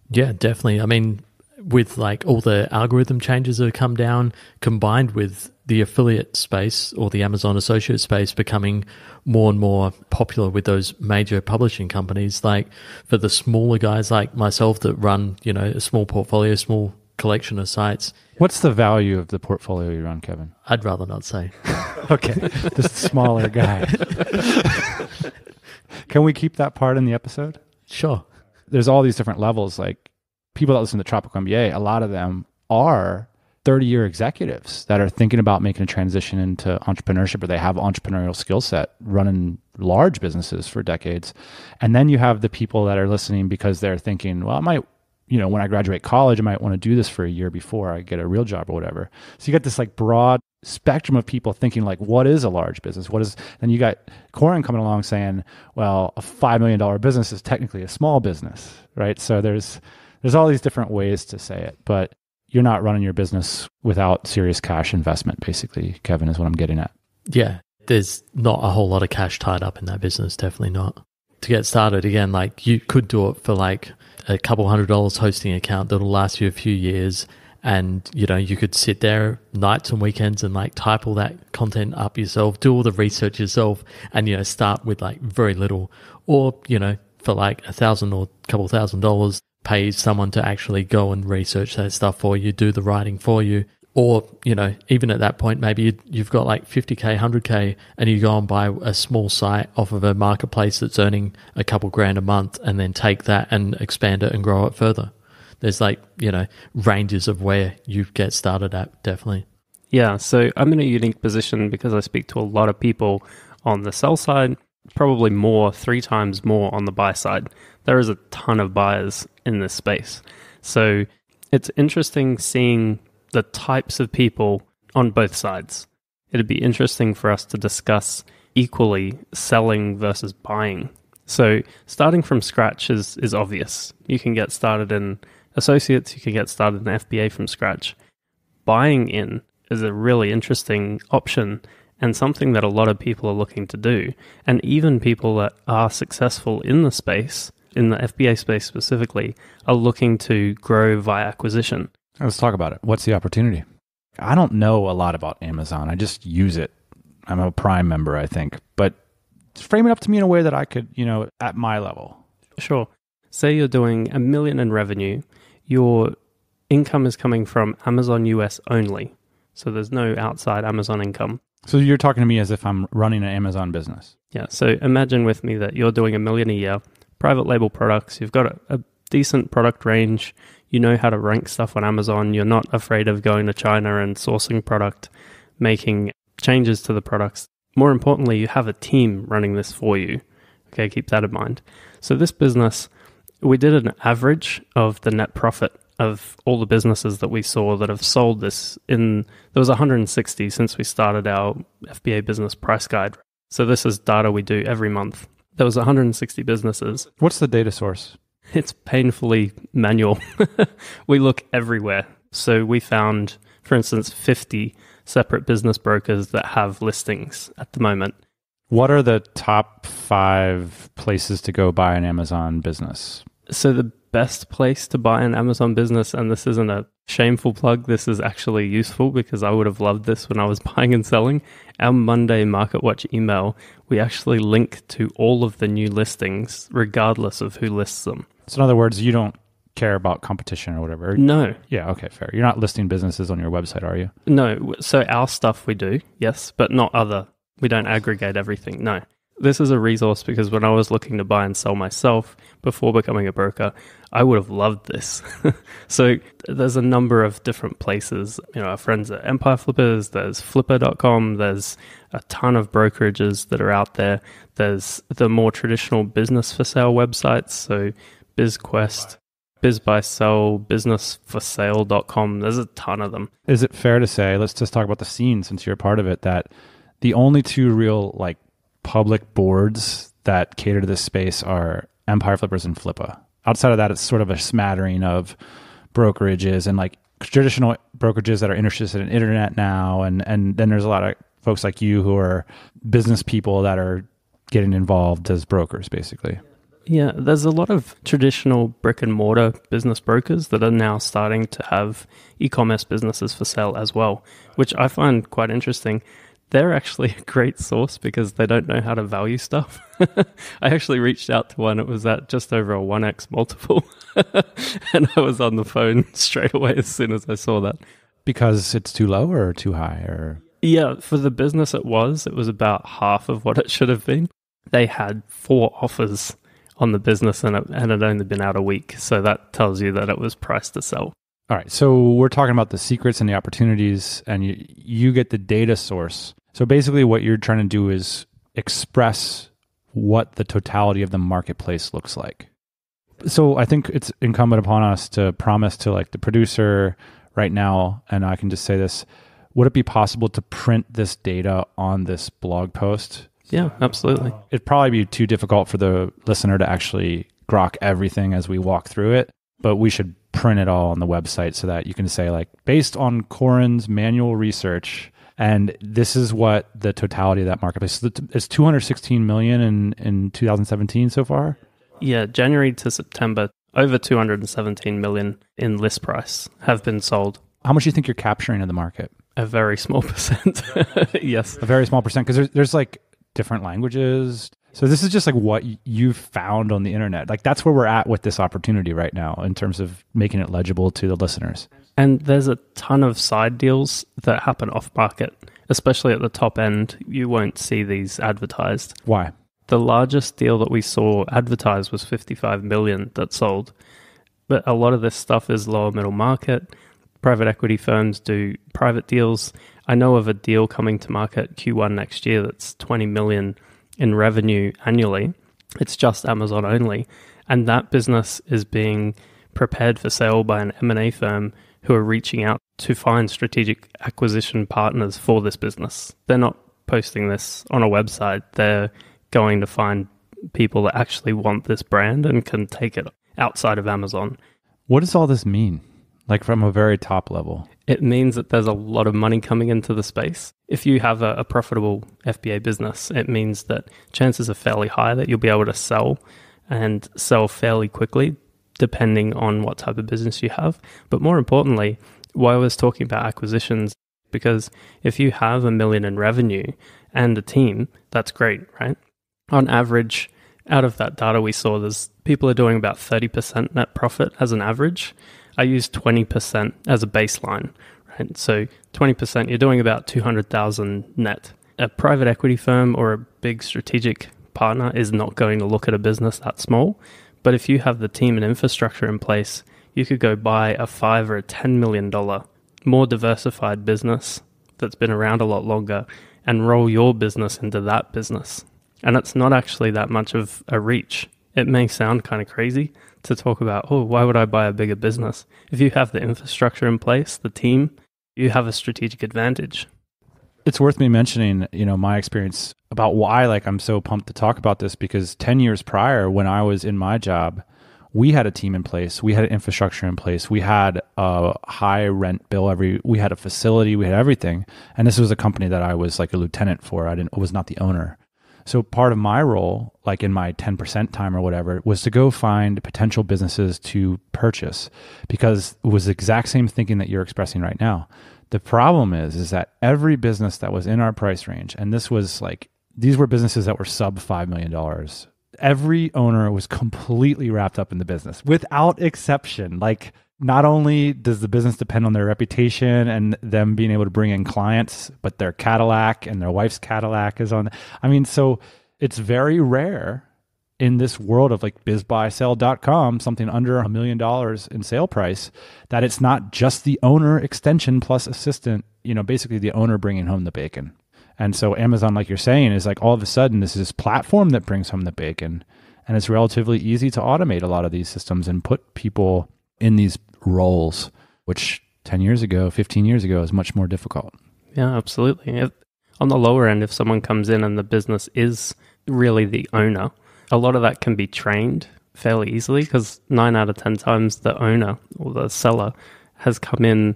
Yeah, definitely. I mean, with like all the algorithm changes that have come down, combined with the affiliate space or the Amazon associate space becoming more and more popular with those major publishing companies, like for the smaller guys like myself that run, a small portfolio, small collection of sites. What's the value of the portfolio you run, Kevin? I'd rather not say. Okay, this smaller guy. Can we keep that part in the episode? Sure. There's all these different levels, like people that listen to Tropical MBA, a lot of them are 30-year executives that are thinking about making a transition into entrepreneurship, or they have entrepreneurial skill set running large businesses for decades. And then you have the people that are listening because they're thinking, well, I might, when I graduate college, I might want to do this for a year before I get a real job or whatever. So you got this like broad spectrum of people thinking like, what is a large business? Then you got Coran coming along saying, well, a $5 million business is technically a small business, right? So there's all these different ways to say it, but you're not running your business without serious cash investment, basically, Kevin, is what I'm getting at. Yeah, there's not a whole lot of cash tied up in that business, definitely not. To get started, again, like you could do it for like a couple $100 hosting account that'll last you a few years, and you could sit there nights and weekends and like type all that content up yourself, do all the research yourself, and start with like very little, or for like $1,000 or a couple $1,000, pay someone to actually go and research that stuff for you, do the writing for you. Or, even at that point, maybe you've got like 50K, 100K, and you go and buy a small site off of a marketplace that's earning a couple grand a month, and then take that and expand it and grow it further. There's like, ranges of where you get started at, definitely. Yeah, so I'm in a unique position because I speak to a lot of people on the sell side, probably 3 times more on the buy side. There is a ton of buyers in this space. So it's interesting seeing the types of people on both sides. It'd be interesting for us to discuss equally selling versus buying. So starting from scratch is obvious. You can get started in associates, you can get started in FBA from scratch. Buying in is a really interesting option and something that a lot of people are looking to do. And even people that are successful in the space, in the FBA space specifically, are looking to grow via acquisition. Let's talk about it. What's the opportunity? I don't know a lot about Amazon. I just use it. I'm a Prime member, I think. But frame it up to me in a way that I could, at my level. Sure. Say you're doing $1 million in revenue. Your income is coming from Amazon US only. So there's no outside Amazon income. So you're talking to me as if I'm running an Amazon business. Yeah. So imagine with me that you're doing $1 million a year, private label products. You've got a decent product range. You know how to rank stuff on Amazon. You're not afraid of going to China and sourcing product, making changes to the products. More importantly, you have a team running this for you. Okay, keep that in mind. So this business, we did an average of the net profit of all the businesses that we saw that have sold this there was 160 since we started our FBA business price guide. So this is data we do every month. There was 160 businesses. What's the data source? It's painfully manual. We look everywhere. So we found, for instance, 50 separate business brokers that have listings at the moment. What are the top 5 places to go buy an Amazon business? So the best place to buy an Amazon business, and this isn't a shameful plug, this is actually useful because I would have loved this when I was buying and selling. Our Monday Market Watch email, we actually link to all of the new listings regardless of who lists them. So in other words, you don't care about competition or whatever? No. Yeah, okay, fair. You're not listing businesses on your website, are you? No. So our stuff we do, yes, but not other. We don't aggregate everything, no. This is a resource because when I was looking to buy and sell myself before becoming a broker, I would have loved this. So there's a number of different places. Our friends at Empire Flippers, there's flipper.com, there's a ton of brokerages that are out there. There's the more traditional business for sale websites, so Bizquest, BizBuySell, businessforsale.com. There's a ton of them. Is it fair to say, let's just talk about the scene since you're a part of it, that the only 2 real public boards that cater to this space are Empire Flippers and Flippa? Outside of that, it's sort of a smattering of brokerages and traditional brokerages that are interested in internet now. And then there's a lot of folks like you who are business people that are getting involved as brokers, basically. Yeah, there's a lot of traditional brick and mortar business brokers that are now starting to have e-commerce businesses for sale as well, which I find quite interesting. They're actually a great source because they don't know how to value stuff. I actually reached out to one. It was at just over a 1x multiple. And I was on the phone straight away as soon as I saw that. Because it's too low or too high? Or Yeah, for the business it was about half of what it should have been. They had 4 offers on the business and it had only been out a week. So that tells you that it was priced to sell. All right. So we're talking about the secrets and the opportunities, and you get the data source. So basically what you're trying to do is express what the totality of the marketplace looks like. So I think it's incumbent upon us to promise to like the producer right now, and I can just say this, would it be possible to print this data on this blog post? Yeah, absolutely. It'd probably be too difficult for the listener to actually grok everything as we walk through it, but we should print it all on the website so that you can say like, based on Coran's manual research, and this is what the totality of that marketplace is. It's 216 million in 2017 so far. Yeah, January to September, over 217 million in list price have been sold. How much do you think you're capturing of the market? A very small percent. Yes. A very small percent, because there's like different languages. So this is just like what you've found on the internet. Like that's where we're at with this opportunity right now in terms of making it legible to the listeners. And there's a ton of side deals that happen off market, especially at the top end. You won't see these advertised. Why? The largest deal that we saw advertised was 55 million that sold. But a lot of this stuff is lower middle market. Private equity firms do private deals. I know of a deal coming to market Q1 next year that's 20 million in revenue annually. It's just Amazon only. And that business is being prepared for sale by an M&A firm who are reaching out to find strategic acquisition partners for this business. They're not posting this on a website. They're going to find people that actually want this brand and can take it outside of Amazon. What does all this mean? Like from a very top level? It means that there's a lot of money coming into the space. If you have a profitable FBA business, it means that chances are fairly high that you'll be able to sell and sell fairly quickly, depending on what type of business you have. But more importantly, why I was talking about acquisitions, because if you have $1 million in revenue and a team, that's great, right? On average, out of that data we saw, there's people are doing about 30% net profit as an average. I use 20% as a baseline, right? So 20%, you're doing about 200,000 net. A private equity firm or a big strategic partner is not going to look at a business that small. But if you have the team and infrastructure in place, you could go buy a $5 or a $10 million more diversified business that's been around a lot longer and roll your business into that business. And it's not actually that much of a reach. It may sound kind of crazy to talk about, oh, why would I buy a bigger business? If you have the infrastructure in place, the team, you have a strategic advantage. It's worth me mentioning, my experience about why I'm so pumped to talk about this, because 10 years prior when I was in my job, we had a team in place, we had an infrastructure in place, we had a high rent bill we had a facility, we had everything. And this was a company that I was like a lieutenant for. I was not the owner. So part of my role, like in my 10% time or whatever, was to go find potential businesses to purchase, because it was the exact same thinking that you're expressing right now. The problem is that every business that was in our price range, and these were businesses that were sub $5 million. Every owner was completely wrapped up in the business without exception. Like, not only does the business depend on their reputation and them being able to bring in clients, but their Cadillac and their wife's Cadillac is on. So it's very rare in this world of like bizbuysell.com, something under $1 million in sale price, that it's not just the owner extension plus assistant, basically the owner bringing home the bacon. And so Amazon, like you're saying, is like all of a sudden this is this platform that brings home the bacon, and it's relatively easy to automate a lot of these systems and put people in these roles, which 10 years ago, 15 years ago is much more difficult. Yeah, absolutely. On the lower end, if someone comes in and the business is really the owner, a lot of that can be trained fairly easily, because 9 out of 10 times the owner or the seller has come in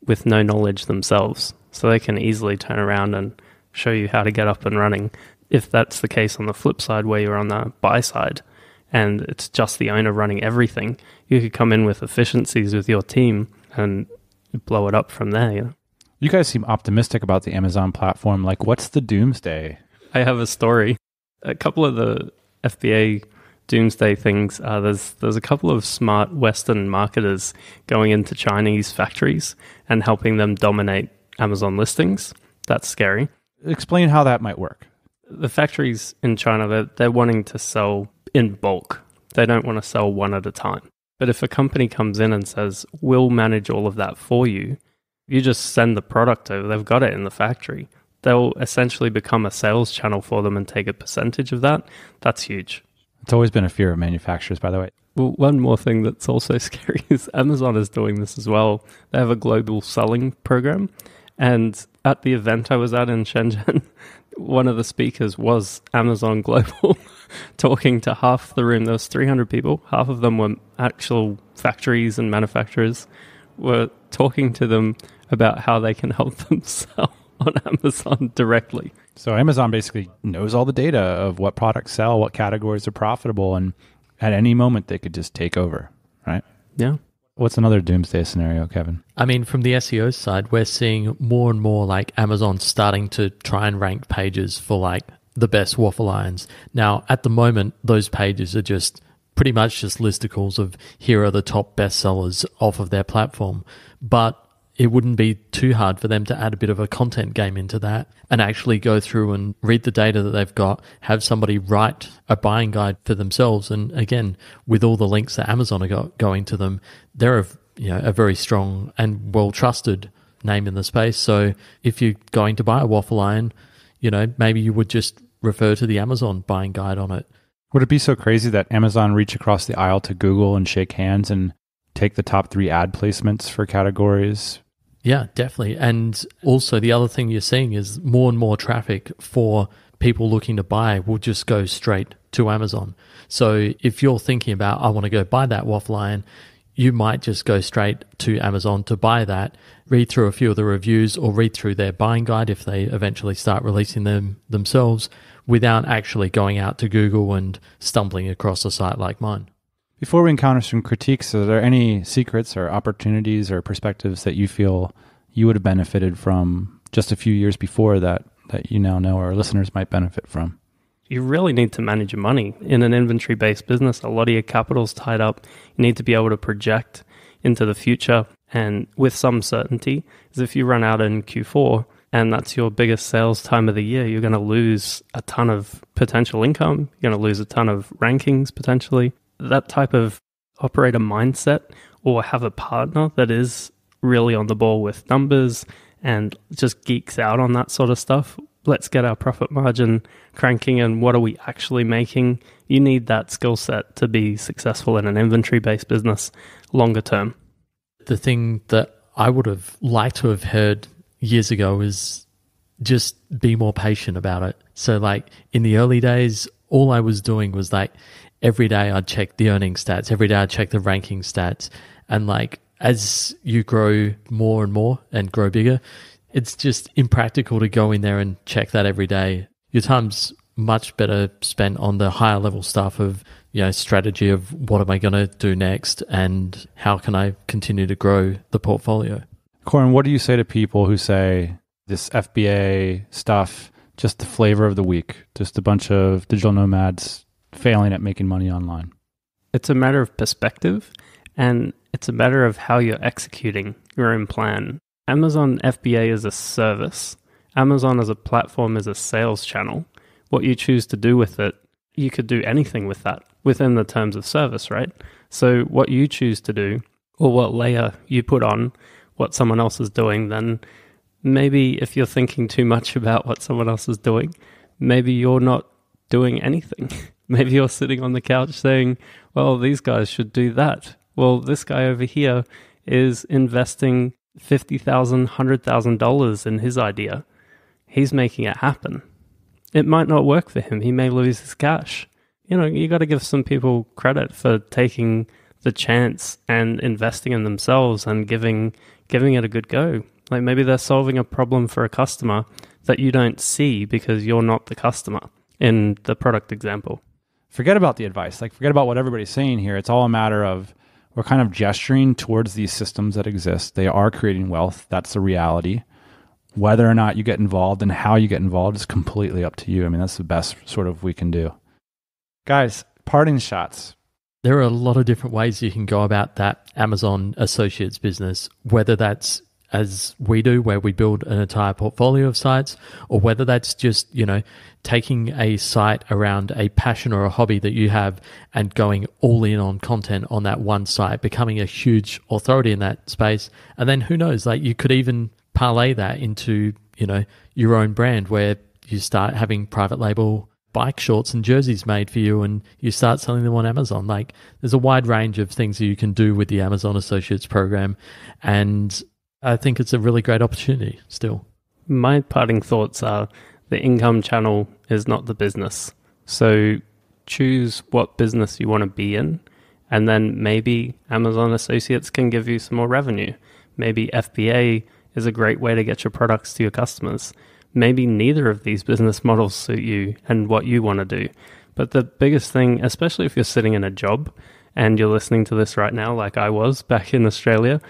with no knowledge themselves. So they can easily turn around and show you how to get up and running. If that's the case on the flip side, where you're on the buy side and it's just the owner running everything, you could come in with efficiencies with your team and blow it up from there. You guys seem optimistic about the Amazon platform. Like, what's the doomsday? I have a story. A couple of the FBA doomsday things, there's a couple of smart Western marketers going into Chinese factories and helping them dominate Amazon listings. That's scary. Explain how that might work. The factories in China, they're wanting to sell in bulk. They don't want to sell one at a time. But if a company comes in and says, we'll manage all of that for you, you just send the product over, they've got it in the factory. They'll essentially become a sales channel for them and take a percentage of that. That's huge. It's always been a fear of manufacturers, by the way. Well, one more thing that's also scary is Amazon is doing this as well. They have a global selling program. And at the event I was at in Shenzhen, one of the speakers was Amazon Global, talking to half the room. There was 300 people. Half of them were actual factories and manufacturers, were talking to them about how they can help them sell on Amazon directly. So Amazon basically knows all the data of what products sell, what categories are profitable, and at any moment they could just take over, right? Yeah. What's another doomsday scenario, Kevin? I mean, from the SEO side, we're seeing more and more like Amazon starting to try and rank pages for like the best waffle irons. Now, at the moment, those pages are just pretty much just listicles of here are the top bestsellers off of their platform. But it wouldn't be too hard for them to add a bit of a content game into that and actually go through and read the data that they've got, have somebody write a buying guide for themselves. And again, with all the links that Amazon are going to them, they're a very strong and well-trusted name in the space. So if you're going to buy a waffle iron, maybe you would just refer to the Amazon buying guide on it. Would it be so crazy that Amazon reach across the aisle to Google and shake hands and take the top 3 ad placements for categories? Yeah, definitely. And also the other thing you're seeing is more and more traffic for people looking to buy will just go straight to Amazon. So if you're thinking about, I want to go buy that waffle iron, you might just go straight to Amazon to buy that, read through a few of the reviews or read through their buying guide if they eventually start releasing them themselves without actually going out to Google and stumbling across a site like mine. Before we encounter some critiques, are there any secrets or opportunities or perspectives that you feel you would have benefited from just a few years before that you now know our listeners might benefit from? You really need to manage your money. In an inventory-based business, a lot of your capital's tied up. You need to be able to project into the future and with some certainty. Because if you run out in Q4 and that's your biggest sales time of the year, you're going to lose a ton of potential income. You're going to lose a ton of rankings potentially. That type of operator mindset, or have a partner that is really on the ball with numbers and just geeks out on that sort of stuff. Let's get our profit margin cranking and what are we actually making? You need that skill set to be successful in an inventory-based business longer term. The thing that I would have liked to have heard years ago is just be more patient about it. So like in the early days, all I was doing was like every day I'd check the earnings stats. Every day I'd check the ranking stats. And like as you grow more and more and grow bigger, it's just impractical to go in there and check that every day. Your time's much better spent on the higher level stuff of, strategy of what am I going to do next and how can I continue to grow the portfolio. Coran, what do you say to people who say this FBA stuff, just the flavor of the week, just a bunch of digital nomads failing at making money online? It's a matter of perspective and it's a matter of how you're executing your own plan. Amazon FBA is a service. Amazon as a platform is a sales channel. What you choose to do with it, you could do anything with that within the terms of service, right? So what you choose to do or what layer you put on what someone else is doing, then maybe if you're thinking too much about what someone else is doing, maybe you're not doing anything. Maybe you're sitting on the couch saying, well, these guys should do that. Well, this guy over here is investing $50,000, $100,000 in his idea. He's making it happen. It might not work for him. He may lose his cash. You got to give some people credit for taking the chance and investing in themselves and giving it a good go. Like maybe they're solving a problem for a customer that you don't see because you're not the customer in the product example. Forget about the advice. Forget about what everybody's saying here. It's all a matter of we're kind of gesturing towards these systems that exist. They are creating wealth. That's the reality. Whether or not you get involved and how you get involved is completely up to you. I mean, that's the best sort of we can do. Guys, parting shots. There are a lot of different ways you can go about that Amazon Associates business, whether that's as we do, where we build an entire portfolio of sites, or whether that's just, taking a site around a passion or a hobby that you have and going all in on content on that one site, becoming a huge authority in that space. And then who knows, like you could even parlay that into, your own brand, where you start having private label bike shorts and jerseys made for you and you start selling them on Amazon. Like there's a wide range of things that you can do with the Amazon Associates program. And I think it's a really great opportunity still. My parting thoughts are the income channel is not the business. So choose what business you want to be in, and then maybe Amazon Associates can give you some more revenue. Maybe FBA is a great way to get your products to your customers. Maybe neither of these business models suit you and what you want to do. But the biggest thing, especially if you're sitting in a job and you're listening to this right now, like I was back in Australia,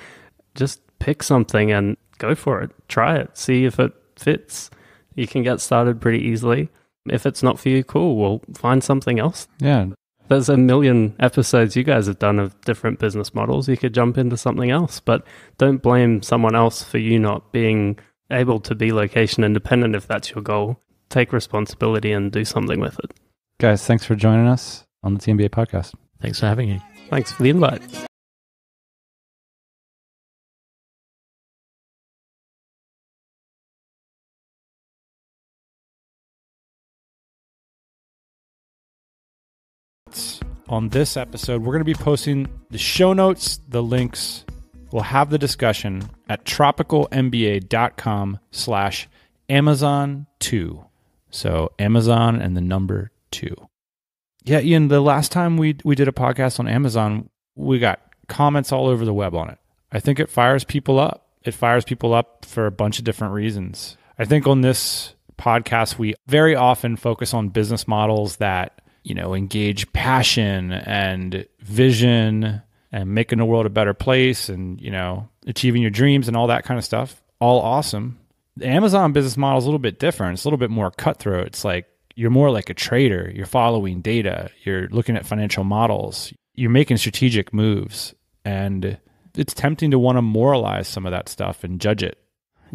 just pick something and go for it. Try it. See if it fits. You can get started pretty easily. If it's not for you, cool. Well, find something else. Yeah. There's a million episodes you guys have done of different business models. You could jump into something else, but don't blame someone else for you not being able to be location independent if that's your goal. Take responsibility and do something with it. Guys, thanks for joining us on the TMBA podcast. Thanks for having me. Thanks for the invite. On this episode, we're going to be posting the show notes, the links. We'll have the discussion at tropicalmba.com/Amazon2. So Amazon and the number 2. Yeah, Ian, the last time we did a podcast on Amazon, we got comments all over the web on it. I think it fires people up. It fires people up for a bunch of different reasons. I think on this podcast, we very often focus on business models that, engage passion and vision and making the world a better place and, achieving your dreams and all that kind of stuff. All awesome. The Amazon business model is a little bit different. It's a little bit more cutthroat. It's like you're more like a trader. You're following data. You're looking at financial models. You're making strategic moves. And it's tempting to want to moralize some of that stuff and judge it.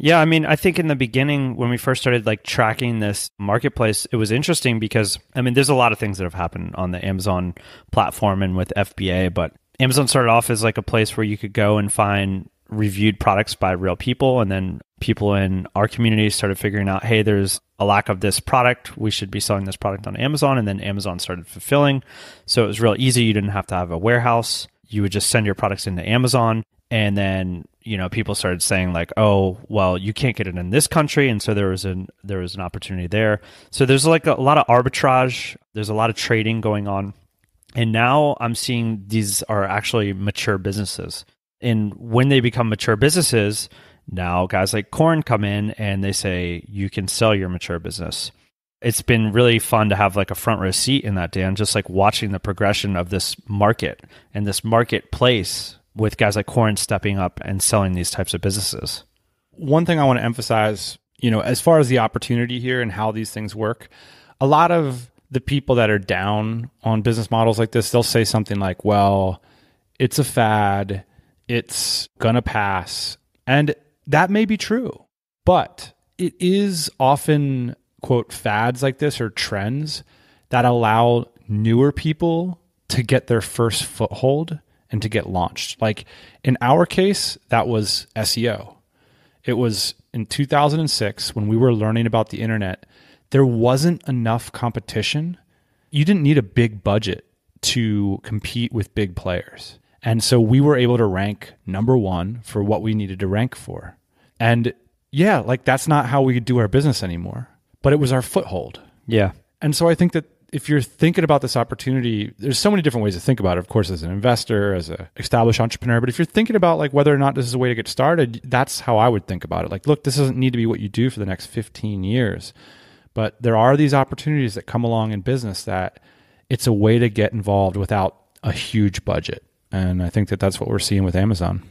Yeah, I think in the beginning when we first started tracking this marketplace, it was interesting because there's a lot of things that have happened on the Amazon platform and with FBA, but Amazon started off as a place where you could go and find reviewed products by real people, and then people in our community started figuring out, hey, there's a lack of this product, we should be selling this product on Amazon, and then Amazon started fulfilling. So it was real easy. You didn't have to have a warehouse. You would just send your products into Amazon. And then, people started saying oh, well, you can't get it in this country. And so there was an opportunity there. So there's a lot of arbitrage. There's a lot of trading going on. And now I'm seeing these are actually mature businesses. And when they become mature businesses, now guys like Coran come in and they say, you can sell your mature business. It's been really fun to have a front row seat in that, Dan, just watching the progression of this market and this marketplace with guys like Coran stepping up and selling these types of businesses. One thing I want to emphasize, as far as the opportunity here and how these things work, a lot of the people that are down on business models like this, they'll say something like, well, it's a fad, it's gonna pass. And that may be true, but it is often, quote, fads like this or trends that allow newer people to get their first foothold and to get launched. Like in our case, that was SEO. It was in 2006 when we were learning about the internet. There wasn't enough competition. You didn't need a big budget to compete with big players. And so we were able to rank number 1 for what we needed to rank for. And yeah, that's not how we do our business anymore, but it was our foothold. Yeah. And so I think that if you're thinking about this opportunity, there's so many different ways to think about it, of course, as an investor, as an established entrepreneur. But if you're thinking about whether or not this is a way to get started, that's how I would think about it. Look, this doesn't need to be what you do for the next 15 years. But there are these opportunities that come along in business that it's a way to get involved without a huge budget. And I think that that's what we're seeing with Amazon.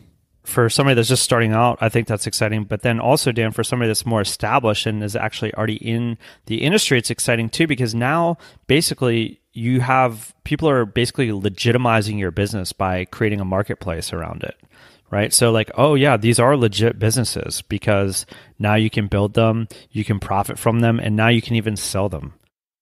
For somebody that's just starting out, I think that's exciting. But then also, Dan, for somebody that's more established and is actually already in the industry, it's exciting too, because now basically you have people are basically legitimizing your business by creating a marketplace around it, right? So like, oh yeah, these are legit businesses because now you can build them, you can profit from them, and now you can even sell them.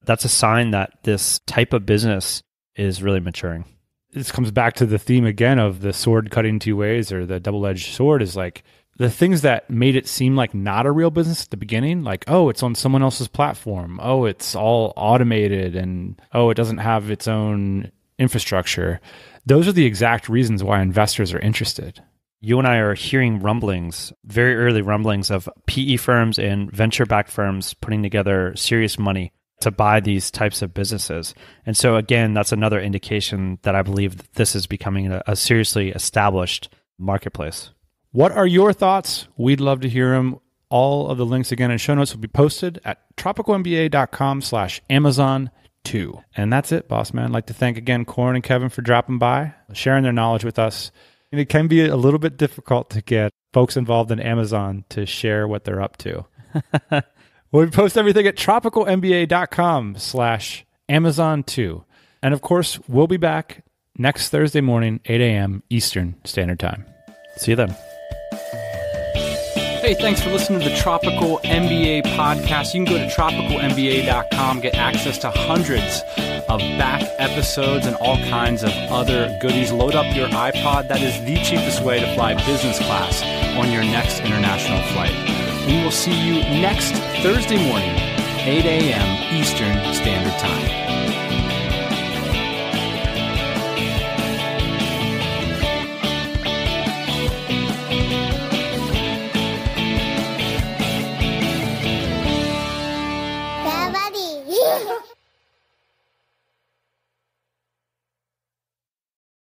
That's a sign that this type of business is really maturing. This comes back to the theme again of the sword cutting two ways, or the double-edged sword, is like the things that made it seem like not a real business at the beginning, like, oh, it's on someone else's platform. Oh, it's all automated, and oh, it doesn't have its own infrastructure. Those are the exact reasons why investors are interested. You and I are hearing rumblings, very early rumblings of PE firms and venture-backed firms putting together serious money to buy these types of businesses. And so again, that's another indication that I believe that this is becoming a seriously established marketplace. What are your thoughts? We'd love to hear them. All of the links again and show notes will be posted at tropicalmba.com/Amazon2. And that's it, boss man. I'd like to thank again Coran and Kevin for dropping by, sharing their knowledge with us. And it can be a little bit difficult to get folks involved in Amazon to share what they're up to. We post everything at tropicalmba.com/Amazon2. And of course, we'll be back next Thursday morning, 8 a.m. Eastern Standard Time. See you then. Hey, thanks for listening to the Tropical MBA podcast. You can go to tropicalmba.com, get access to hundreds of back episodes and all kinds of other goodies. Load up your iPod. That is the cheapest way to fly business class on your next international flight. We will see you next Thursday morning, 8 a.m. Eastern Standard Time.